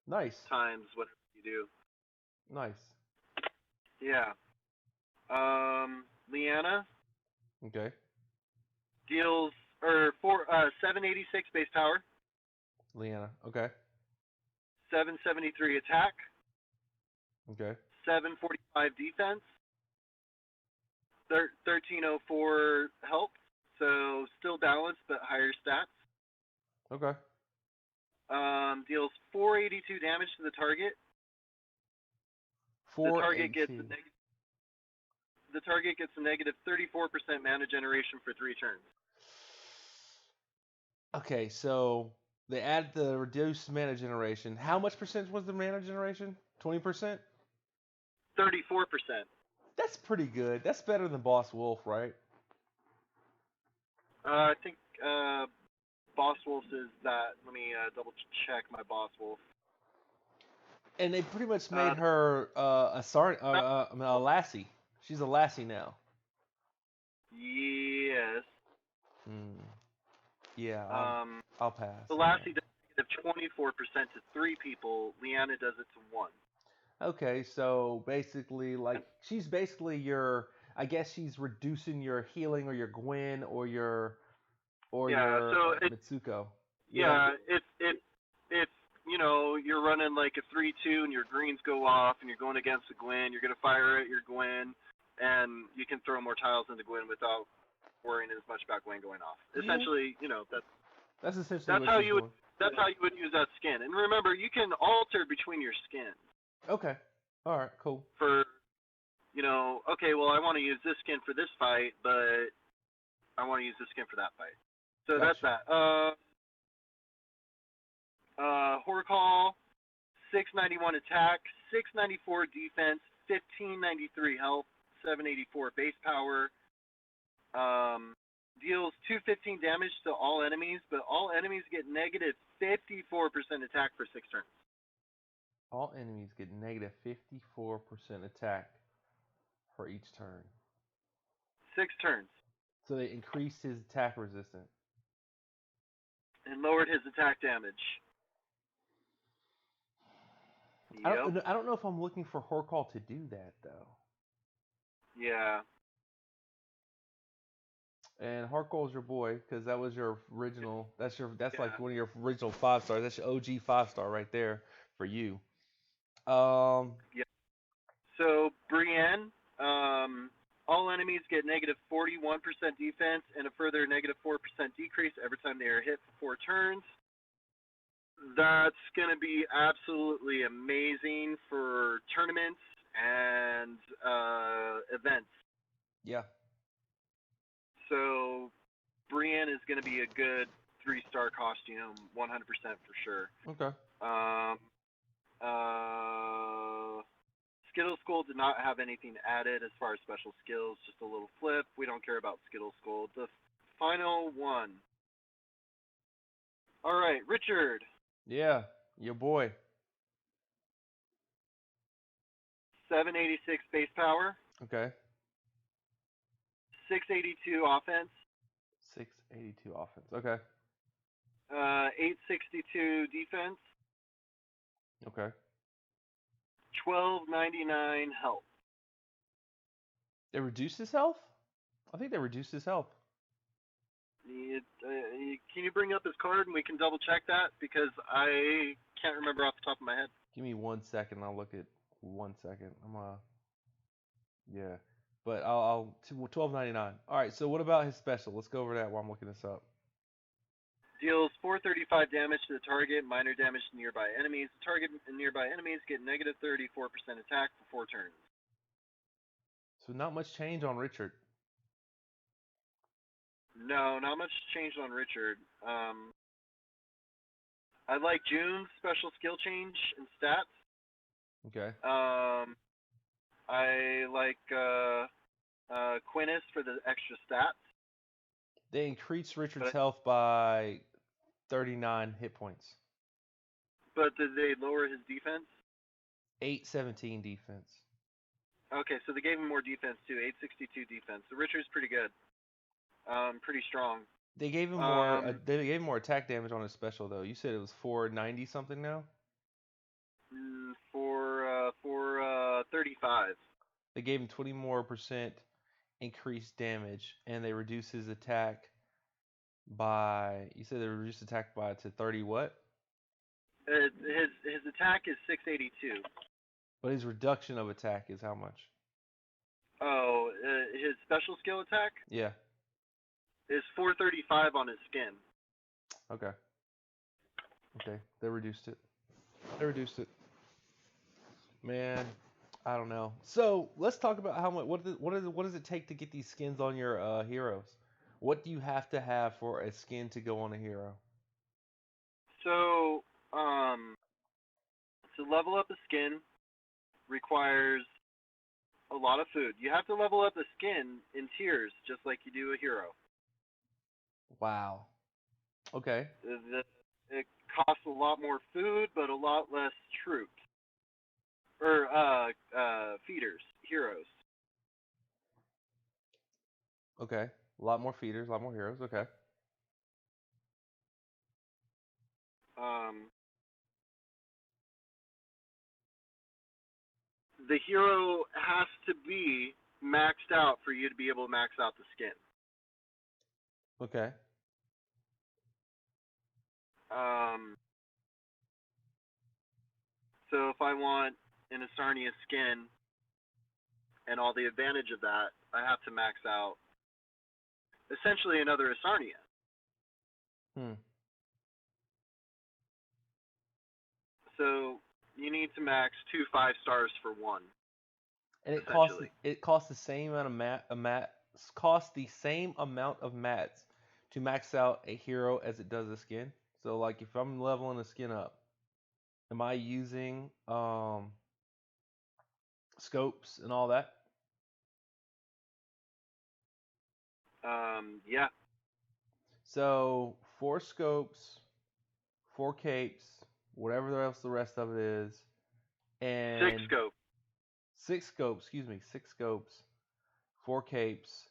Nice. times what you do. Nice. Yeah. Leanna Okay. deals 786 base power, Leanna. Okay. 773 attack, Okay. 745 defense, 1304 health. So still balanced but higher stats. Okay. Deals 482 damage to the target. The target gets 482. the target gets a negative 34% mana generation for 3 turns. Okay, so they add the reduced mana generation. How much percent was the mana generation? 20%? 34%. That's pretty good. That's better than Boss Wolf, right? I think Boss Wolf is that. Let me double check my Boss Wolf. And they pretty much made Uh, her a lassie. She's a lassie now. yes. Hmm. Yeah, I'll Um, I'll pass the on that. Lassie does negative 24% to 3 people. Leanna does it to 1. Okay, so basically, like she's basically your. I guess she's reducing your healing or your Gwen Yeah. So Mitsuko. Yeah. yeah, if you're running like a 3-2 and your greens go off and you're going against the Gwen, you're gonna fire at your Gwen, and you can throw more tiles into Gwen without worrying as much about Gwen going off. Yeah, Essentially, that's essentially that's what how she's you would doing. that's how you would use that skin. And remember, you can alter between your skins Okay. All right. Cool. for okay, well I want to use this skin for this fight, but I want to use this skin for that fight. So that's Gotcha. that. Horror Call, 691 attack, 694 defense, 1593 health, 784 base power. Deals 215 damage to all enemies, but all enemies get negative 54% attack for 6 turns. All enemies get negative 54% attack for each turn. 6 turns. So they increased his attack resistance. And lowered his attack damage. Yep. I don't know if I'm looking for Horcall to do that though. Yeah. And Horcall's your boy because that was your original. That's Yeah. like one of your original 5 stars. That's your OG 5 star right there for you. Yeah. So Brienne, all enemies get negative 41% defense and a further negative 4% decrease every time they are hit for 4 turns. That's going to be absolutely amazing for tournaments and events. Yeah. So Brienne is going to be a good 3-star costume, 100% for sure. Okay. Skittle Skull did not have anything added as far as special skills, just a little flip. We don't care about Skittle Skull. The final one. All right, Richard. Yeah, your boy. 786 base power, Okay. 682 offense, 682 offense. Okay. 862 defense, Okay. 1299 health. They reduced his health? I think they reduced his health. Can you bring up his card and we can double check that? Because I can't remember off the top of my head. Give me 1 second. I'll look at 1 second. Yeah. But I'll 12.99. All right. So what about his special? Let's go over that while I'm looking this up. Deals 435 damage to the target, minor damage to nearby enemies. The target and nearby enemies get negative 34% attack for 4 turns. So not much change on Richard. No, not much changed on Richard. I like June's special skill change and stats. Okay. I like Quinnis for the extra stats. They increased Richard's health by 39 hit points. But did they lower his defense? 817 defense. Okay, so they gave him more defense too. 862 defense. So Richard's pretty good. Pretty strong. They gave him more. They gave him more attack damage on his special though. You said it was 490 something now. For 35. They gave him 20 more percent increased damage, and they reduced his attack by. You said they reduced attack by to 30 what? His attack is 682. But his reduction of attack is how much? Oh, his special skill attack? Yeah. Is 435 on his skin. Okay. Okay. They reduced it. They reduced it. Man, I don't know. So let's talk about how much. What does it take to get these skins on your heroes? What do you have to have for a skin to go on a hero? So, to level up a skin requires a lot of food. You have to level up a skin in tiers, just like you do a hero. Wow. Okay. It costs a lot more food, but a lot less troops. Or, feeders, heroes. Okay. A lot more feeders, a lot more heroes. Okay. The hero has to be maxed out for you to be able to max out the skin. Okay. So if I want an Asarnia skin and all the advantage of that, I have to max out essentially another Asarnia. Hmm. So you need to max two 5 stars for one, And essentially. it costs the same amount of costs the same amount of mats to max out a hero as it does a skin. So like if I'm leveling a skin up, am I using scopes and all that? Yeah, So four scopes, four capes, whatever else the rest of it is, six and scope six scopes, excuse me, six scopes, four capes,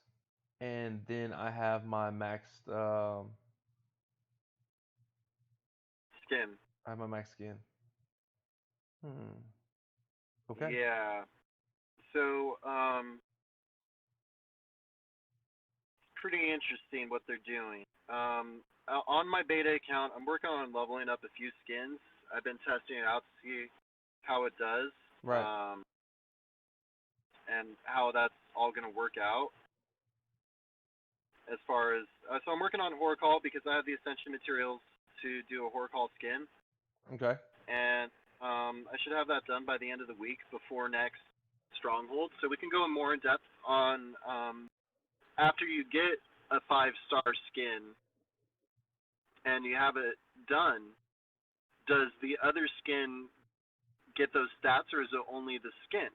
and then I have my maxed skin. I have my max skin. Hmm. Okay. Yeah. So pretty interesting what they're doing. On my beta account, I'm working on leveling up a few skins. I've been testing it out to see how it does, Right. and how that's all going to work out. As far as so, I'm working on Horror Call because I have the Ascension materials to do a Horror Call skin, Okay. and I should have that done by the end of the week before next Stronghold, so we can go more in depth on after you get a 5 star skin and you have it done. Does the other skin get those stats, or is it only the skin?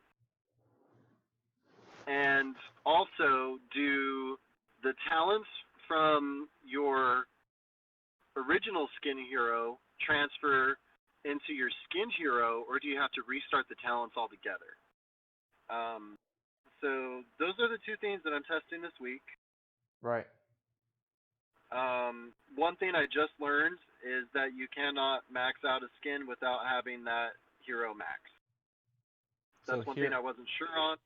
And also, do the talents from your original skin hero transfer into your skin hero, or do you have to restart the talents altogether? Um, so those are the two things that I'm testing this week. Right. One thing I just learned is that you cannot max out a skin without having that hero max. So That's one thing here, I wasn't sure on,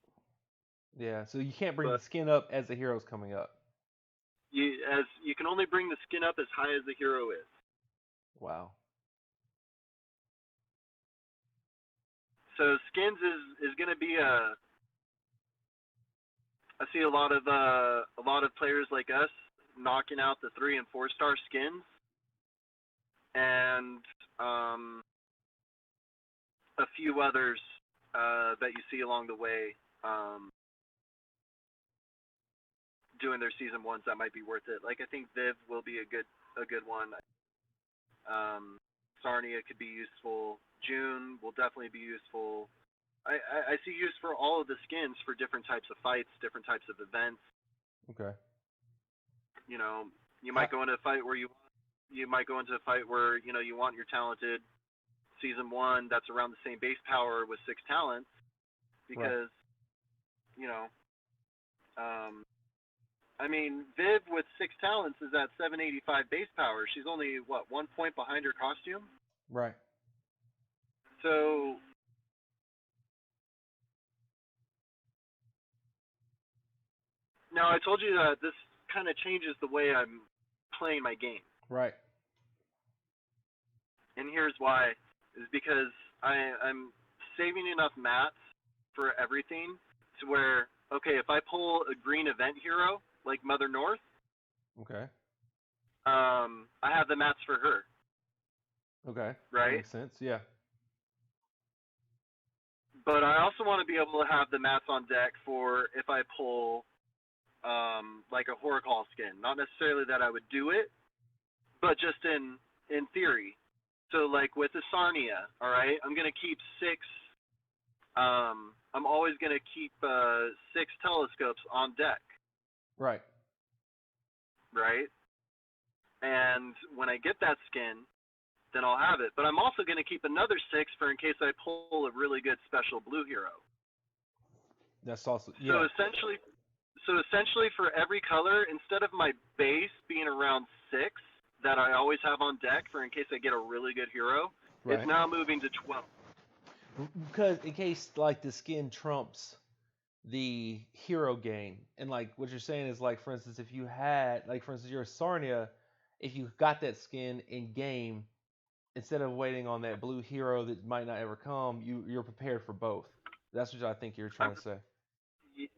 yeah. So you can't bring the but skin up as the hero's coming up. you can only bring the skin up as high as the hero is. Wow. So skins is going to be a. I see a lot of players like us knocking out the 3 and 4 star skins, and a few others that you see along the way doing their season ones that might be worth it. Like I think Viv will be a good one. Sarnia could be useful. June will definitely be useful. I see use for all of the skins for different types of fights, different types of events. Okay. You know, you How, might go into a fight where you might go into a fight where you want your talented season one that's around the same base power with 6 talents right. because you know um, I mean Viv with 6 talents is at 785 base power. She's only what 1 point behind her costume. Right. So now I told you that this kind of changes the way I'm playing my game, Right. and here's why: is because I'm saving enough mats for everything to where okay, if I pull a green event hero like Mother North, Okay. I have the mats for her, Okay. That right? makes sense. Yeah. But I also want to be able to have the mats on deck for if I pull like a Horror Call skin. Not necessarily that I would do it, but just in theory. So like with the Sarnia, all right, I'm gonna keep 6. I'm always gonna keep 6 telescopes on deck, Right. right? And when I get that skin, then I'll have it. But I'm also gonna keep another 6 for in case I pull a really good special blue hero. That's also So yeah. essentially for every color, instead of my base being around 6 that I always have on deck for in case I get a really good hero, it's Right. now moving to 12. Because in case like the skin trumps the hero gain, and like what you're saying is like for instance, if you had like for instance you're a Sarnia, if you got that skin in game, instead of waiting on that blue hero that might not ever come, you're prepared for both. That's what I think you're I'm, trying to say.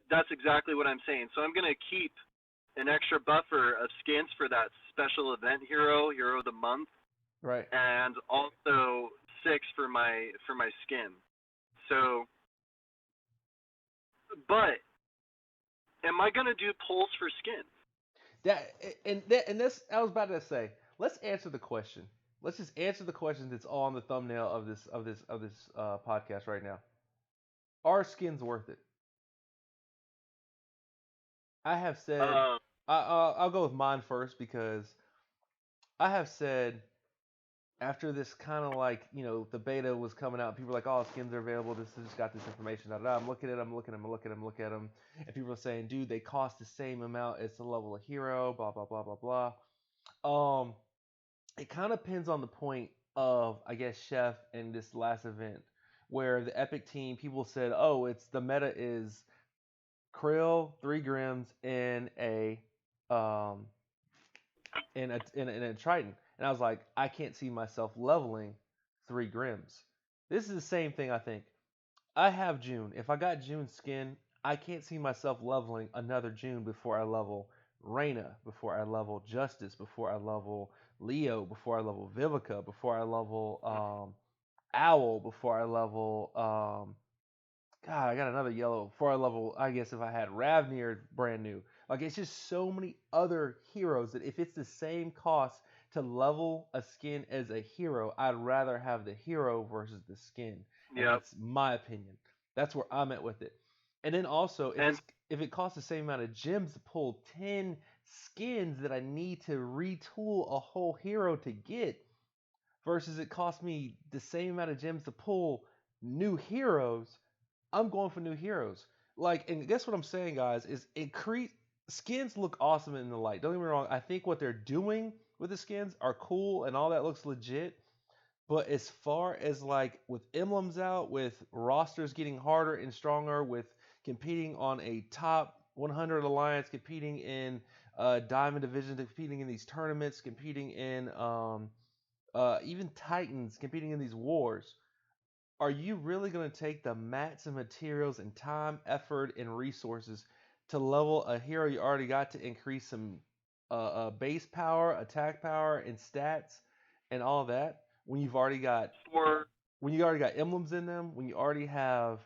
that's exactly what I'm saying. So I'm going to keep an extra buffer of skins for that special event hero, hero of the month, Right. and also 6 for my skin. So, but am I gonna do pulls for skins? And this I was about to say. Let's answer the question. Let's just answer the question that's on the thumbnail of this podcast right now. Are skins worth it? I have said Um, I'll go with mine first because I have said after this kind of like the beta was coming out, people were like, "Oh, skins are available. This has just got this information." Da, da, da. I'm looking at them, I'm looking at them, I'm looking at them, look at them, and people are saying, "Dude, they cost the same amount as the level of hero." Blah blah blah blah blah. It kind of depends on the point of I guess Chef in this last event where the Epic team people said, "Oh, it's the meta is Krill, 3 Grims, and a um in a Triton," and I was like, I can't see myself leveling 3 Grims. This is the same thing I think. I have June. If I got June's skin, I can't see myself leveling another June before I level Reyna, before I level Justice, before I level Leo, before I level Vivica, before I level Owl, before I level God, I got another yellow for a level. I guess if I had Ravnir brand new, like it's just so many other heroes that if it's the same cost to level a skin as a hero, I'd rather have the hero versus the skin, and yep. that's my opinion. That's where I'm at with it. And then also, And if it costs the same amount of gems to pull 10 skins that I need to retool a whole hero to get, versus it costs me the same amount of gems to pull new heroes, I'm going for new heroes. Like, and guess what I'm saying, guys, is increase skins look awesome in the light. Don't get me wrong. I think what they're doing with the skins are cool and all that looks legit. But as far as like with emblems out, with rosters getting harder and stronger, with competing on a top 100 alliance, competing in Diamond Division, competing in these tournaments, competing in even Titans, competing in these wars, are you really going to take the mats and materials and time, effort, and resources to level a hero you already got to increase some base power, attack power, and stats, and all that when you've already got for emblems in them, when you already have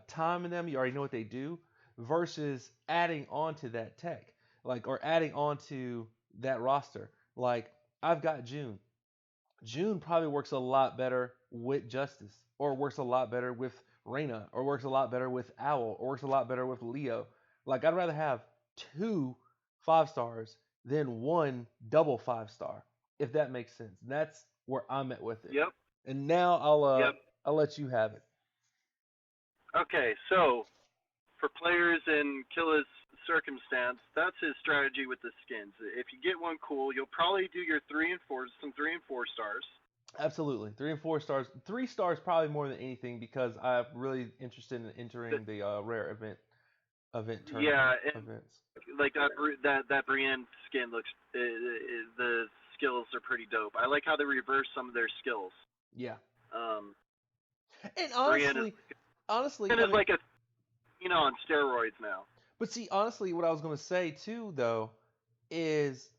time in them, you already know what they do, versus adding on to that tech, like or adding on to that roster. Like I've got June probably works a lot better with Justice, or works a lot better with Reyna, or works a lot better with Owl, or works a lot better with Leo. Like I'd rather have 2 5 stars than one double 5 star, if that makes sense. And that's where I'm at with it. yep, And now yep. I'll let you have it. Okay, so for players in Killa's circumstance, that's his strategy with the skins. If you get one cool, you'll probably do your 3 and 4, some 3 and 4 stars. Absolutely, 3 and 4 stars. 3 stars probably more than anything because I'm really interested in entering the rare event tournament Yeah, and events. like that Brienne skin looks, the skills are pretty dope. I like how they reverse some of their skills. Yeah. Um, And Brienne honestly, I is mean, like a on steroids now. but see, honestly, what I was going to say too, though, is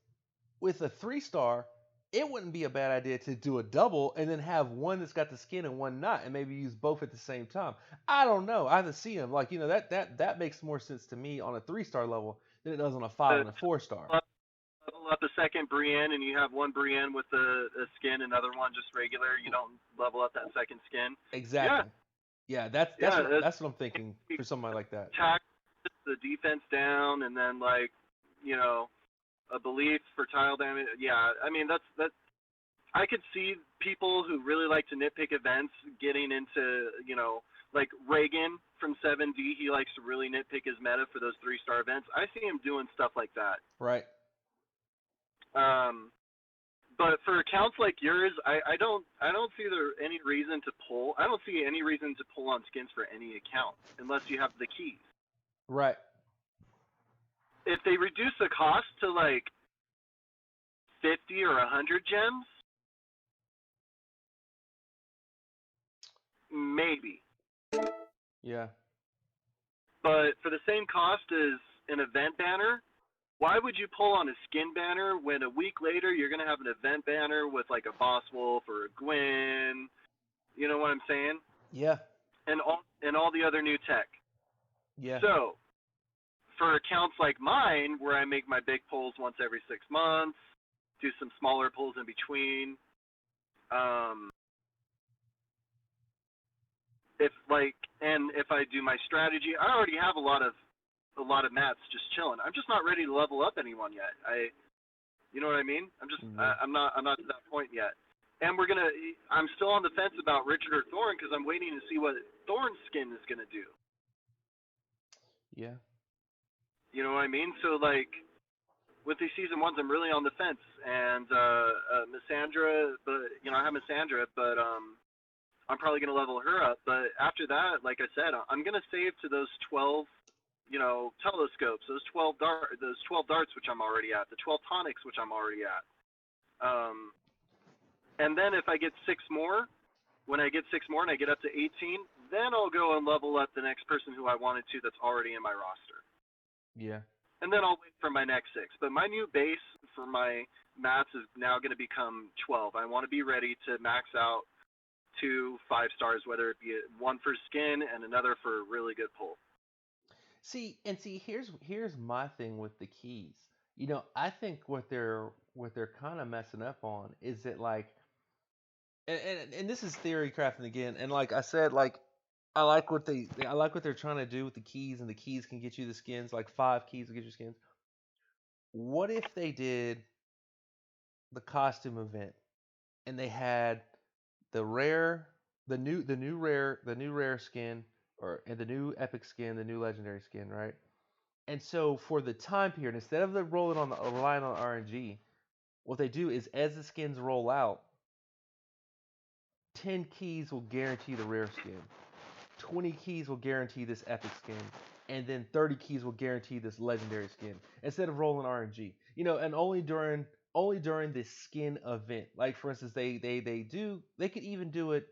with a 3 star, it wouldn't be a bad idea to do a double and then have one that's got the skin and one not, and maybe use both at the same time. I don't know. I have to see them. Like that makes more sense to me on a 3 star level than it does on a five To and a 4 star. level up a second Brienne, and you have one Brienne with a skin, another one just regular. You don't level up that second skin. Yeah, Exactly. Yeah, yeah. that's what I'm thinking for somebody like that. Attack the defense down, and then like you know a belief for tile damage. Yeah, I mean that's. I could see people who really like to nitpick events getting into like Reagan from 7D. He likes to really nitpick his meta for those 3 star events. I see him doing stuff like that. Right. Um, but for accounts like yours, I don't see there any reason to pull. I don't see any reason to pull on skins for any account unless you have the keys. Right. If they reduce the cost to like 50 or 100 gems, maybe. Yeah. But for the same cost as an event banner, why would you pull on a skin banner when a week later you're gonna have an event banner with like a Boss Wolf or a Gwyn? You know what I'm saying? Yeah. And all the other new tech. Yeah. So for accounts like mine, where I make my big pulls once every 6 months, do some smaller pulls in between. Um, if I do my strategy, I already have a lot of mats just chilling. I'm just not ready to level up anyone yet. You know what I mean? Yeah. I'm not to that point yet. And I'm still on the fence about Richard or Thorn because I'm waiting to see what Thorn's skin is gonna do. Yeah. You know what I mean? So like with these season ones, I'm really on the fence. And Missandra, but I have Missandra, but I'm probably gonna level her up. But after that, like I said, I'm gonna save to those 12, telescopes, those 12 darts, which I'm already at, the 12 tonics, which I'm already at. Um, and then if I get six more, when I get six more and I get up to 18, then I'll go and level up the next person who I wanted to that's already in my roster. Yeah. And then I'll wait for my next six. But my new base for my mats is now going to become 12. I want to be ready to max out 2 5 stars, whether it be one for skin and another for a really good pull. See, here's my thing with the keys. I think what they're kind of messing up on is that, like, and this is theory crafting again, and like I said, like, I like what they're trying to do with the keys, and the keys can get you the skins, like 5 keys will get you skins. What if they did the costume event and they had the rare, the new rare skin, or and the new epic skin, the new legendary skin, right? And so for the time period, instead of the rolling on the relying on RNG, what they do is as the skins roll out, 10 keys will guarantee the rare skin. 20 keys will guarantee this epic skin, and then 30 keys will guarantee this legendary skin instead of rolling RNG. And only during this skin event. Like, for instance, they could even do it.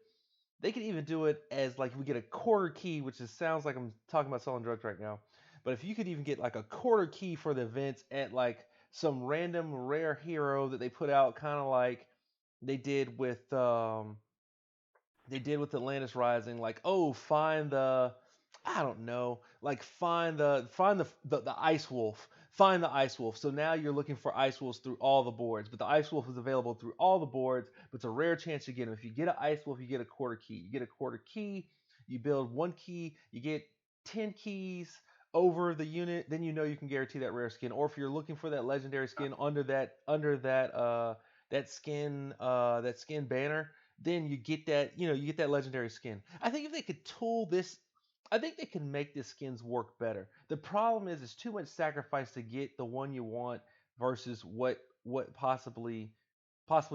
They could even do it as, like, we get a quarter key, which sounds like I'm talking about selling drugs right now. But if you could even get like a quarter key for the events at, like, some random rare hero that they put out, kind of like they did with um they did with Atlantis Rising, like, oh, find the, I don't know, like, find the Ice Wolf, find the Ice Wolf. So now you're looking for Ice Wolves through all the boards, but the Ice Wolf is available through all the boards, but it's a rare chance you get him. If you get an Ice Wolf, you get a quarter key. You get a quarter key, you build one key, you get 10 keys over the unit, then you can guarantee that rare skin. Or if you're looking for that legendary skin under that skin banner, then you get that legendary skin. I think if they could tool this, I think they can make the skins work better. The problem is it's too much sacrifice to get the one you want versus what possibly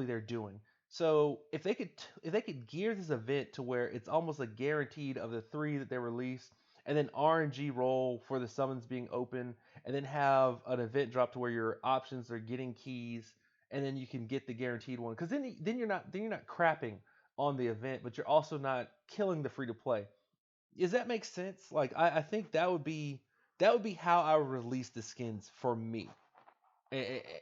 they're doing. So if they could gear this event to where it's almost a guaranteed of the three that they release, and then RNG roll for the summons being open, and then have an event drop to where your options are getting keys, and then you can get the guaranteed one. Because then you're not crapping on the event, but you're also not killing the free to play. Does that make sense? Like, I think that would be how I would release the skins for me,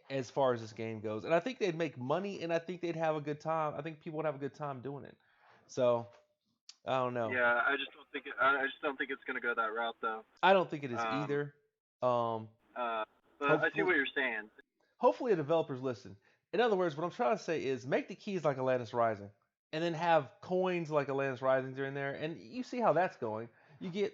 as far as this game goes. And I think they'd make money, and I think they'd have a good time. I think people would have a good time doing it. So I don't know. Yeah, I just don't think it's gonna go that route though. I don't think it is Um, either. Um, uh, but I see hopefully, what you're saying. hopefully the developers listen. In other words, what I'm trying to say is make the keys like Atlantis Rising, and then have coins like Atlantis Rising during there, and you see how that's going. You get,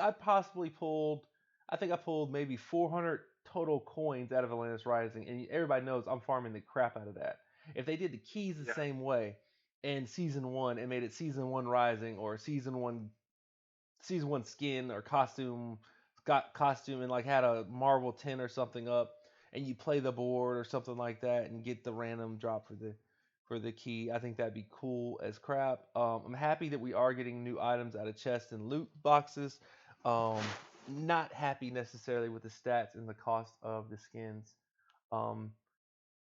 I possibly pulled, I think I pulled maybe 400 total coins out of Atlantis Rising, and everybody knows I'm farming the crap out of that. If they did the keys the Yeah, same way in season one and made it season one Rising, or season one skin or costume, got costume, and like had a Marvel 10 or something up, and you play the board or something like that and get the random drop for the key. I think that'd be cool as crap. I'm happy that we are getting new items out of chests and loot boxes. Um, Not happy necessarily with the stats and the cost of the skins. Um,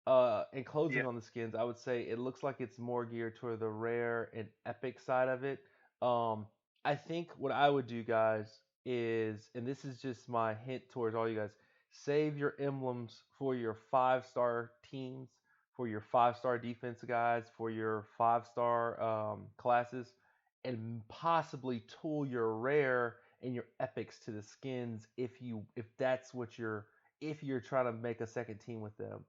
in yeah, closing on the skins, I would say it looks like it's more geared toward the rare and epic side of it. Um, I think what I would do, guys, is, and this is just my hint towards all you guys, save your emblems for your 5-star teams, for your 5-star defense guys, for your 5-star classes, and possibly tool your rare and your epics to the skins if that's what if you're trying to make a second team with them.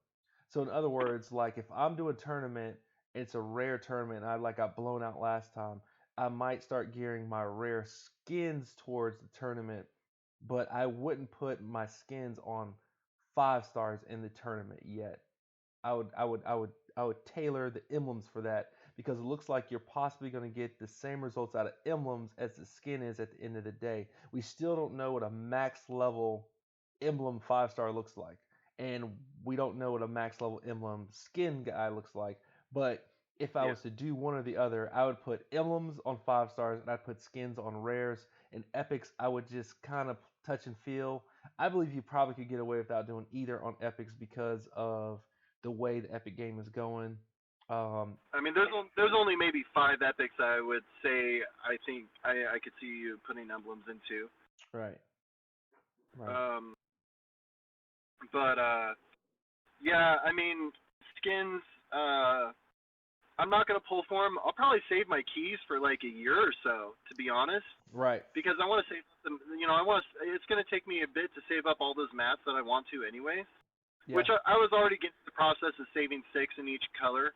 So in other words, like if I'm doing a tournament, it's a rare tournament, and I like got blown out last time, I might start gearing my rare skins towards the tournament, but I wouldn't put my skins on 5 stars in the tournament yet. I would tailor the emblems for that because it looks like you're possibly going to get the same results out of emblems as the skin is at the end of the day. We still don't know what a max level emblem 5-star looks like, and we don't know what a max level emblem skin guy looks like. But if I Yeah. was to do one or the other, I would put emblems on 5 stars and I'd put skins on rares, and epics I would just kind of touch and feel. I believe you probably could get away without doing either on epics because of the way the epic game is going. Um, I mean, there's only maybe 5 epics I would say I think I could see you putting emblems into. right, right, Um, but yeah, I mean, skins. I'm not gonna pull for them. I'll probably save my keys for like a year or so, to be honest, right. because I want to save them. You know, I want. It's gonna take me a bit to save up all those mats that I want to, anyways. Yeah. Which I was already getting the process of saving 6 in each color,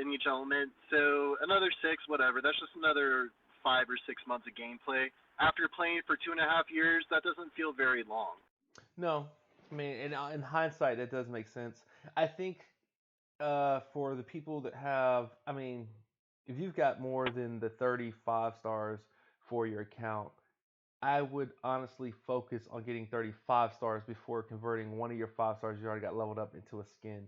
in each element. So another 6, whatever. That's just another 5 or 6 months of gameplay. After playing for 2.5 years, that doesn't feel very long. No, I mean, in hindsight, that does make sense. I think for the people that have, I mean, if you've got more than the 35 stars for your account, I would honestly focus on getting 35 stars before converting one of your 5 stars you already got leveled up into a skin.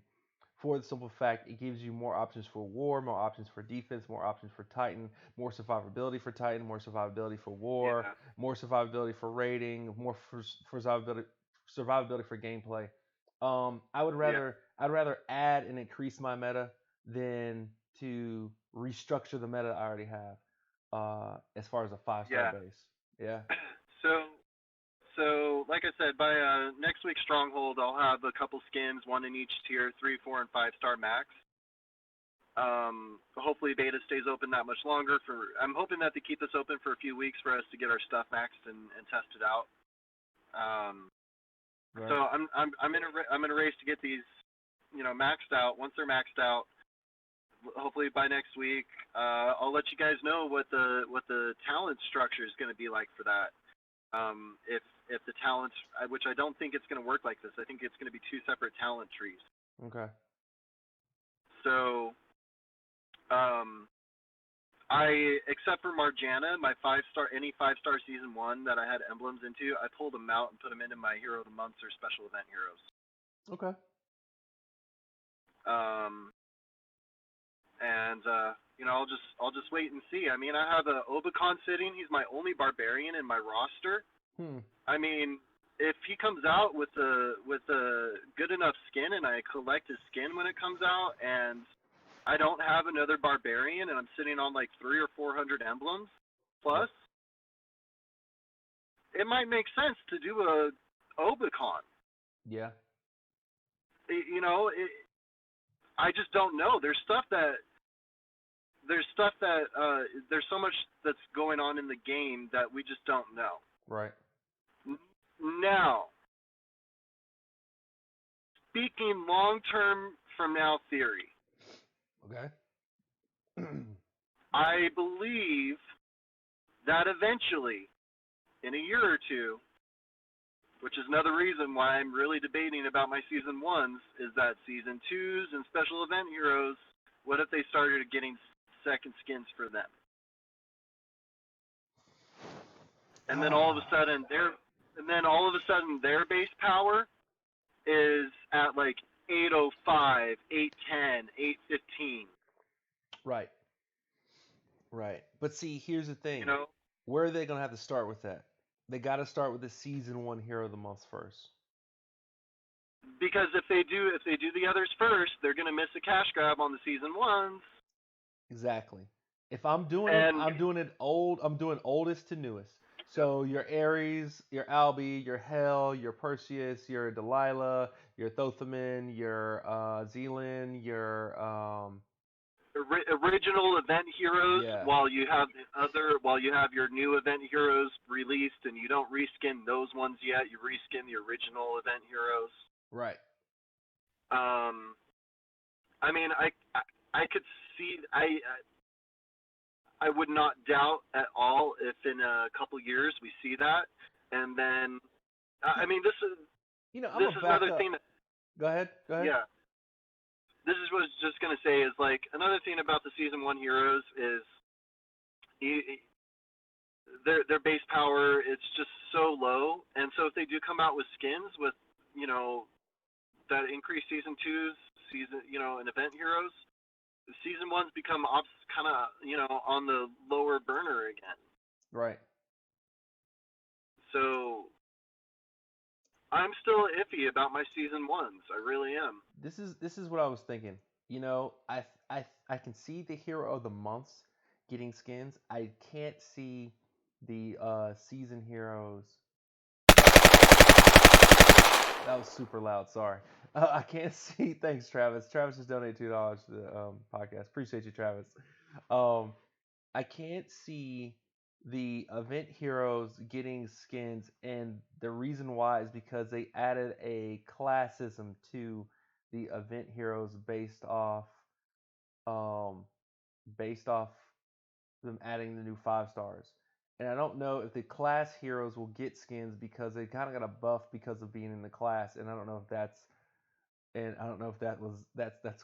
For the simple fact, it gives you more options for war, more options for defense, more options for Titan, more survivability for Titan, more survivability for war, Yeah, more survivability for raiding, more for survivability for gameplay. yeah, I'd rather add and increase my meta than to restructure the meta I already have. As far as a 5-star yeah. base, yeah. So, so like I said, by next week's Stronghold, I'll have a couple skins, one in each tier, 3, 4, and 5-star max. Hopefully beta stays open that much longer. I'm hoping that they keep us open for a few weeks for us to get our stuff maxed and tested out. Um, Right. so I'm in a race to get these, maxed out. Once they're maxed out, hopefully by next week, I'll let you guys know what the talent structure is going to be like for that. If the talents, which I don't think it's going to work like this. I think it's going to be 2 separate talent trees. Okay. So, um, except for Marjana, my 5-star, any 5-star season 1 that I had emblems into, I pulled them out and put them into my Hero of the Months or Special Event heroes. Okay. Um, and I'll just wait and see. I mean, I have a Obicon sitting. He's my only barbarian in my roster. Hmm. I mean, if he comes out with a good enough skin, and I collect his skin when it comes out, and I don't have another barbarian, and I'm sitting on like 300 or 400 emblems Yep. plus, it might make sense to do a Obicon. Yeah. You know, I just don't know. There's so much that's going on in the game that we just don't know. Right. Now, speaking long term from now theory, Okay. I believe that eventually, in a year or two, which is another reason why I'm really debating about my season 1s, is that season 2s and special event heroes, what if they started getting second skins for them? And then all of a sudden their base power is at like 805, 810, 815. Right. Right. But see, here's the You thing. know, Where are they gonna have to start with that? They got to start with the season 1 hero of the month first. because if they do the others first, they're gonna miss a cash grab on the season 1s. Exactly. If I'm doing it, And I'm doing it old. I'm doing oldest to newest. So your Ares, your Albi, your Hel, your Perseus, your Delilah, your Thothaman, your Zealand, your Original event heroes, yeah, while you have your new event heroes released, and you don't reskin those ones yet. You reskin the original event heroes. right. Um, I mean, I could see I would not doubt at all if in a couple years we see that, and then I Y- mean I'm this gonna is back another up. thing that, Go ahead. Go ahead. yeah, this is what I was just gonna say is like another thing about the season one heroes is you, their base power it's just so low, and so if they do come out with skins with you know that increased season twos season and event heroes, season ones become kind of on the lower burner again. Right. So I'm still iffy about my season ones. I really am. This is what I was thinking. I can see the hero of the months getting skins. I can't see the season heroes. That was super loud. Sorry. I can't see. Thanks, Travis. Travis just donated $2 to the podcast. Appreciate you, Travis. Um, I can't see the event heroes getting skins, and the reason why is because they added a classism to the event heroes um, based off them adding the new 5 stars. And I don't know if the class heroes will get skins because they kind of got a buff because of being in the class, and I don't know if that's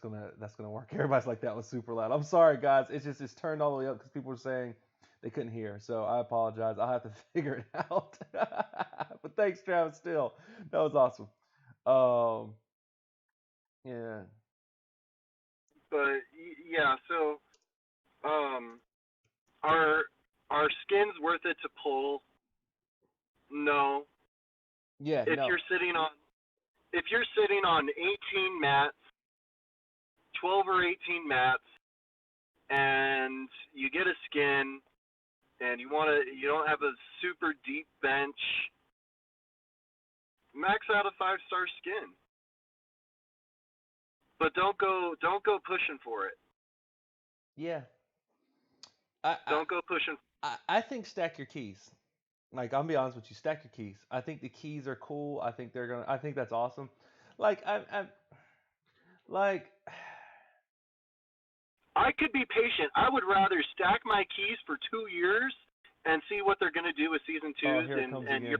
gonna work. Everybody's like that was super loud. I'm sorry guys, it's turned all the way up because people were saying they couldn't hear. So I apologize. I'll have to figure it out. But thanks, Travis. Still, that was awesome. Um, yeah, But yeah, so um, are skins worth it to pull? No. yeah, If no, you're sitting on 18 mats, 12 or 18 mats, and you get a skin, and you don't have a super deep bench, max out a 5-star skin. But don't go pushing for it. yeah. I, I Don't go pushing. I think stack your keys. Like I'm be honest with you, stack your keys. I think the keys are cool. I think they're gonna. I think that's awesome. Like I'm like I could be patient. I would rather stack my keys for 2 years and see what they're gonna do with season oh, twos here it comes and again.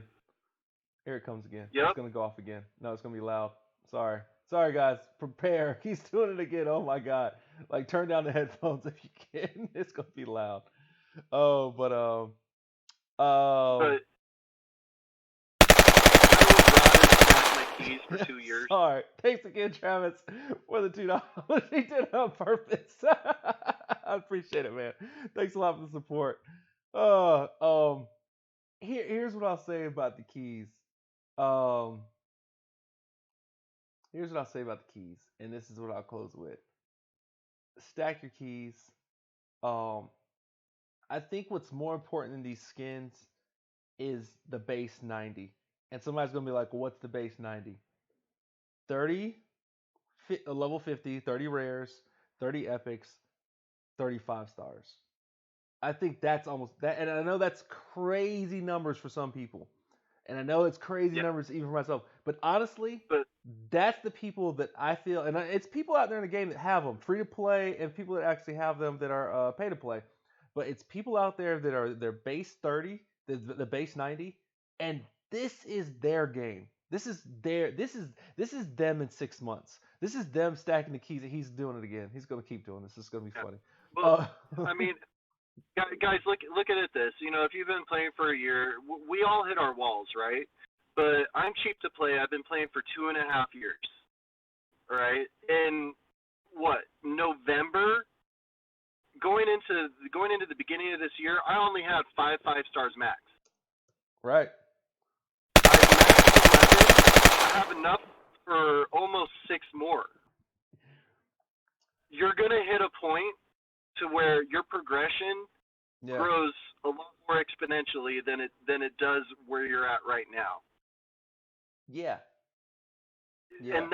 Here it comes again. It's yep. gonna go off again. No, it's gonna be loud. Sorry. Sorry guys. Prepare. He's doing it again. Oh my god. Like turn down the headphones if you can. It's gonna be loud. Oh, but um But I would rather stack my keys for yeah, 2 years. sorry. Thanks again, Travis, for the $2. He did it on purpose. I appreciate it, man. Thanks a lot for the support. Uh um here's what I'll say about the keys. Um Here's what I'll say about the keys, and this is what I'll close with. Stack your keys. Um, I think what's more important than these skins is the base 90. And somebody's gonna be like, well, "What's the base 90?" 30 level 50, 30 rares, 30 epics, 35 stars. I think that's almost that, and I know that's crazy numbers for some people. And I know it's crazy Yeah. numbers even for myself. But honestly, But that's the people that I feel, and it's people out there in the game that have them free to play, and people that actually have them that are pay to play. But it's people out there that are their base 30, the base 90, and this is their game. This is them in 6 months. This is them stacking the keys. He's doing it again. He's gonna keep doing this. It's gonna be yeah. funny. Well, Uh, I mean, guys, look at it this. If you've been playing for a year, we all hit our walls, right? But I'm cheap to play. I've been playing for 2.5 years. All right. In what November, going into the beginning of this year, I only had 5 stars max. right. I've maxed 11. I have enough for almost 6 more. You're gonna hit a point to where your progression Yeah. grows a lot more exponentially than it does where you're at right now. Yeah. Yeah. And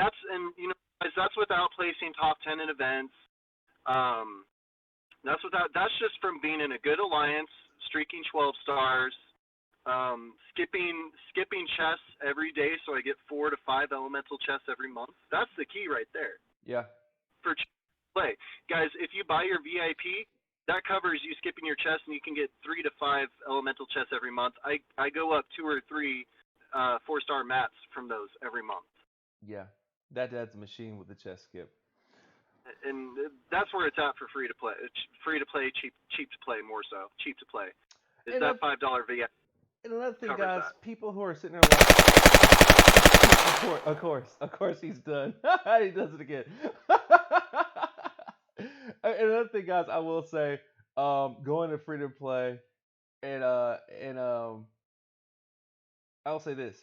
you know, guys, that's without placing top 10 in events. Um, that's just from being in a good alliance, streaking 12 stars, skipping chests every day, so I get 4 to 5 elemental chests every month. That's the key right there Yeah. for play, guys. If you buy your VIP, that covers you skipping your chest, and you can get 3 to 5 elemental chests every month. I go up 2 or 3 4-star mats from those every month. Yeah. That's a machine with the chest skip. And that's where it's at for free to play. Free to play, cheap to play, more so cheap to play. Is And, that $5 VIP and another thing, covers guys, that? people who are sitting there like, of course, he's done. He does it again. And another thing, guys, I will say, going to free to play, and I'll say this.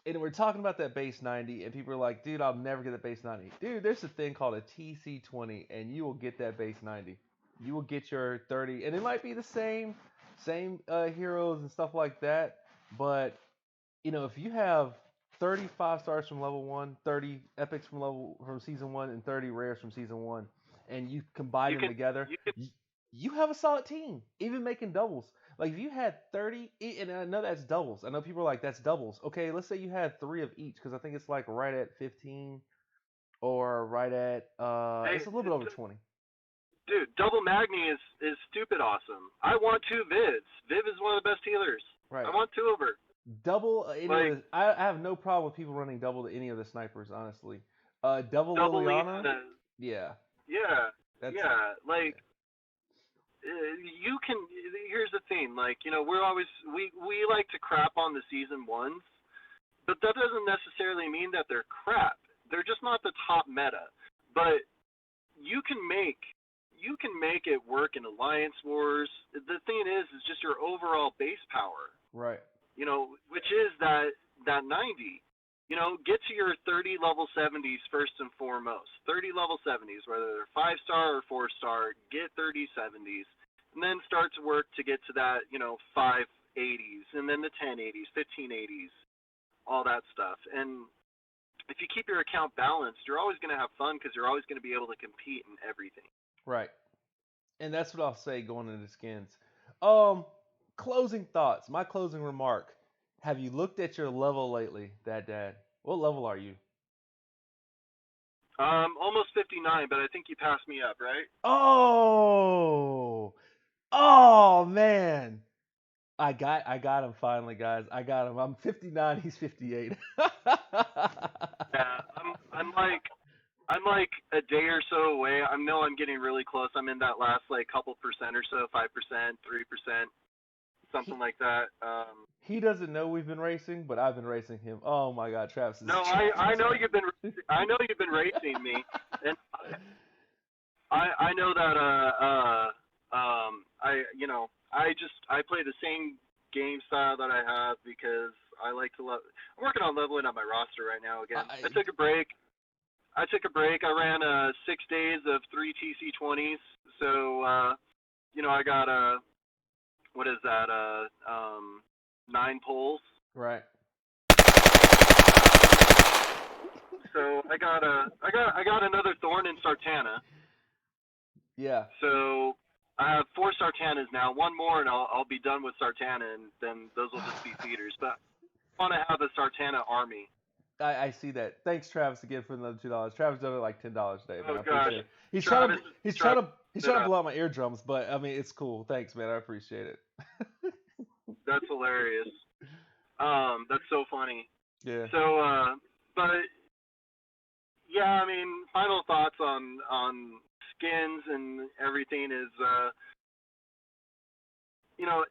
And we're talking about that base 90, and people are like, dude, I'll never get the base 90. Dude, there's a thing called a TC20, and you will get that base 90. You will get your 30, and it might be the same heroes and stuff like that. But if you have 35 stars from level one, 30 epics from season one, and 30 rares from season one, and you combine You them can together, you can you have a solid team. Even making doubles, like if you had 30, and I know that's doubles. I know people are like, that's doubles. Okay, let's say you had three of each, because I think it's like right at 15 or right at hey, it's a little bit over 20. dude, double Magni is stupid awesome. I want 2 Vids. Viv is one of the best healers. I Right. want 2 of her. Double any of Like the. I have no problem with people running double to any of the snipers, honestly. Double double Liliana, Leona. yeah, Yeah, that's yeah. yeah, Like you can. Here's the thing. Like we're always we like to crap on the season ones, but that doesn't necessarily mean that they're crap. They're just not the top meta. But you can make it work in alliance wars. The thing is just your overall base power. right, Which is that 90. Get to your 30 level 70s first and foremost. 30 level 70s, whether they're 5-star or 4-star, get 30 70s, and then start to work to get to that 580s, and then the 1080s, 1580s, all that stuff. And if you keep your account balanced, you're always going to have fun because you're always going to be able to compete in everything. right, and that's what I'll say going into skins. Um, Closing thoughts. My closing remark. Have you looked at your level lately, Dad? What level are you? Almost 59, but I think you passed me up, right? Oh, oh man. I got him finally, guys. I got him. I'm 59. He's 58. Yeah, I'm like a day or so away. I know I'm getting really close. I'm in that last like couple percent or so, 5%, 3%, something he like that. he doesn't know we've been racing, but I've been racing him. Oh my God, Travis is No, I know you've been racing me, and I know that I play the same game style that I have because I like to I'm working on leveling up my roster right now again. I I, took a break. I ran 6 days of 3 TC20s. So I got what is that? 9 pulls. right. So I got another thorn in Sartana. Yeah. So I have 4 Sartanas now. One more, and I'll be done with Sartana, and then those will just be feeders. But I want to have a Sartana army. I see that. Thanks, Travis, again for another $2. Travis done it like $10 a day, man. Oh I gosh, appreciate it. He's trying to Travis, he's trying Travis, to he's it trying to up. blow out my eardrums, but I mean it's cool. Thanks, man. I appreciate it. That's hilarious. That's so funny. Yeah. So, but yeah, I mean, final thoughts on skins and everything is,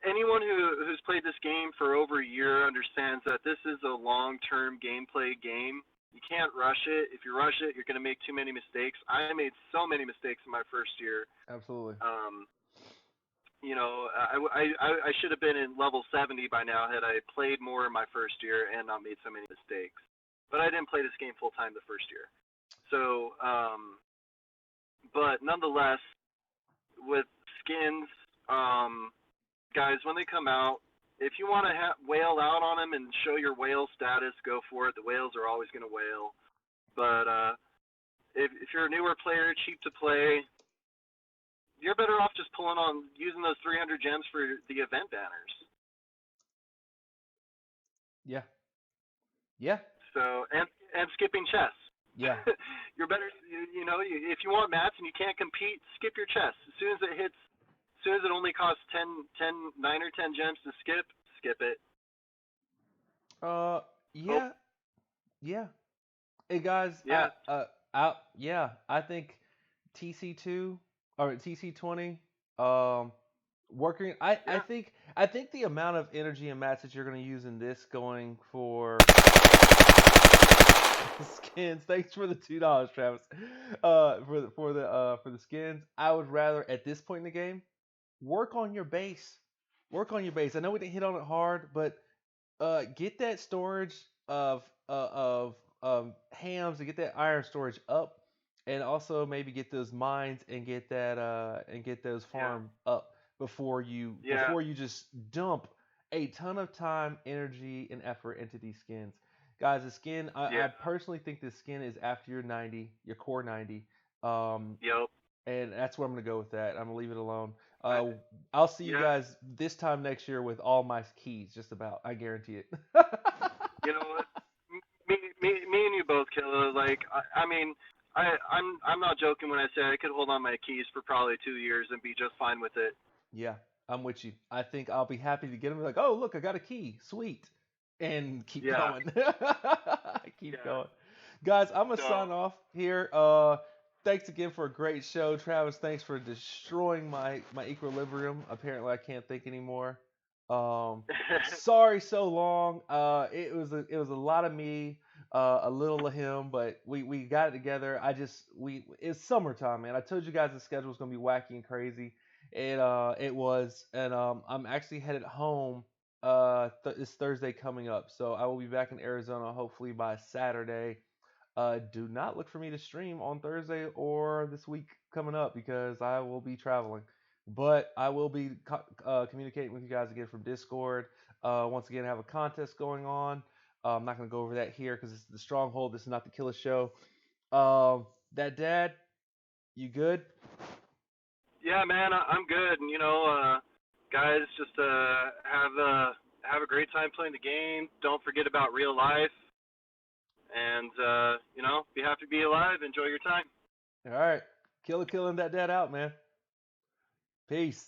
anyone who's played this game for over a year understands that this is a long-term gameplay game. You can't rush it. If you rush it, you're going to make too many mistakes. I made so many mistakes in my first year. Absolutely. I should have been in level 70 by now had I played more in my first year and not made so many mistakes. But I didn't play this game full time the first year. So, but nonetheless, with skins, guys, when they come out, if you want to whale out on them and show your whale status, go for it. The whales are always going to whale. But if you're a newer player, cheap to play, you're better off just pulling on using those 300 gems for the event banners. Yeah. Yeah. So and skipping chess. Yeah. You're better. If you want mats and you can't compete, skip your chess. As soon as it hits, as soon as it only costs 9 or 10 gems to skip, skip it. Uh. Hope. Yeah. Yeah. Hey guys, Yeah. yeah, I think TC2 or TC20 um working Yeah. I think the amount of energy and mats that you're going to use in this going for skins. Thanks for the $2, Travis. For the skins, I would rather at this point in the game work on your base. Work on your base. I know we didn't hit on it hard, but get that storage of hams and get that iron storage up, and also maybe get those mines and get that and get those Yeah. farm up Yeah. before you just dump a ton of time, energy, and effort into these skins. Guys, the skin I Yeah. personally think the skin is after your 90, your core 90. Um, Yep. and that's where I'm gonna go with that. I'm gonna leave it alone. I, Uh, I'll see you yeah. guys this time next year with all my keys, just about. I guarantee it. You know what? Me and you both, Killer. Like, I mean, I'm not joking when I say I could hold on my keys for probably 2 years and be just fine with it. Yeah, I'm with you. I think I'll be happy to get them. Like, oh look, I got a key, sweet, and keep Yeah. going. Keep Yeah. going, guys. I'm gonna So. sign off here. Thanks again for a great show, Travis. Thanks for destroying my equilibrium. Apparently, I can't think anymore. Um, Sorry so long. It was a lot of me, a little of him, but we got it together. We it's summertime, man. I told you guys the schedule was gonna be wacky and crazy. It was, and I'm actually headed home this Thursday coming up, so I will be back in Arizona hopefully by Saturday. Do not look for me to stream on Thursday or this week coming up because I will be traveling. But I will be communicating with you guys again from Discord. Once again, I have a contest going on. I'm not going to go over that here because it's the Stronghold. This is not the Killer Show. That dad, you good? Yeah, man, I'm good. And guys, just have a great time playing the game. Don't forget about real life, and be happy to be alive. Enjoy your time. All right. Killing that dad out, man. Peace.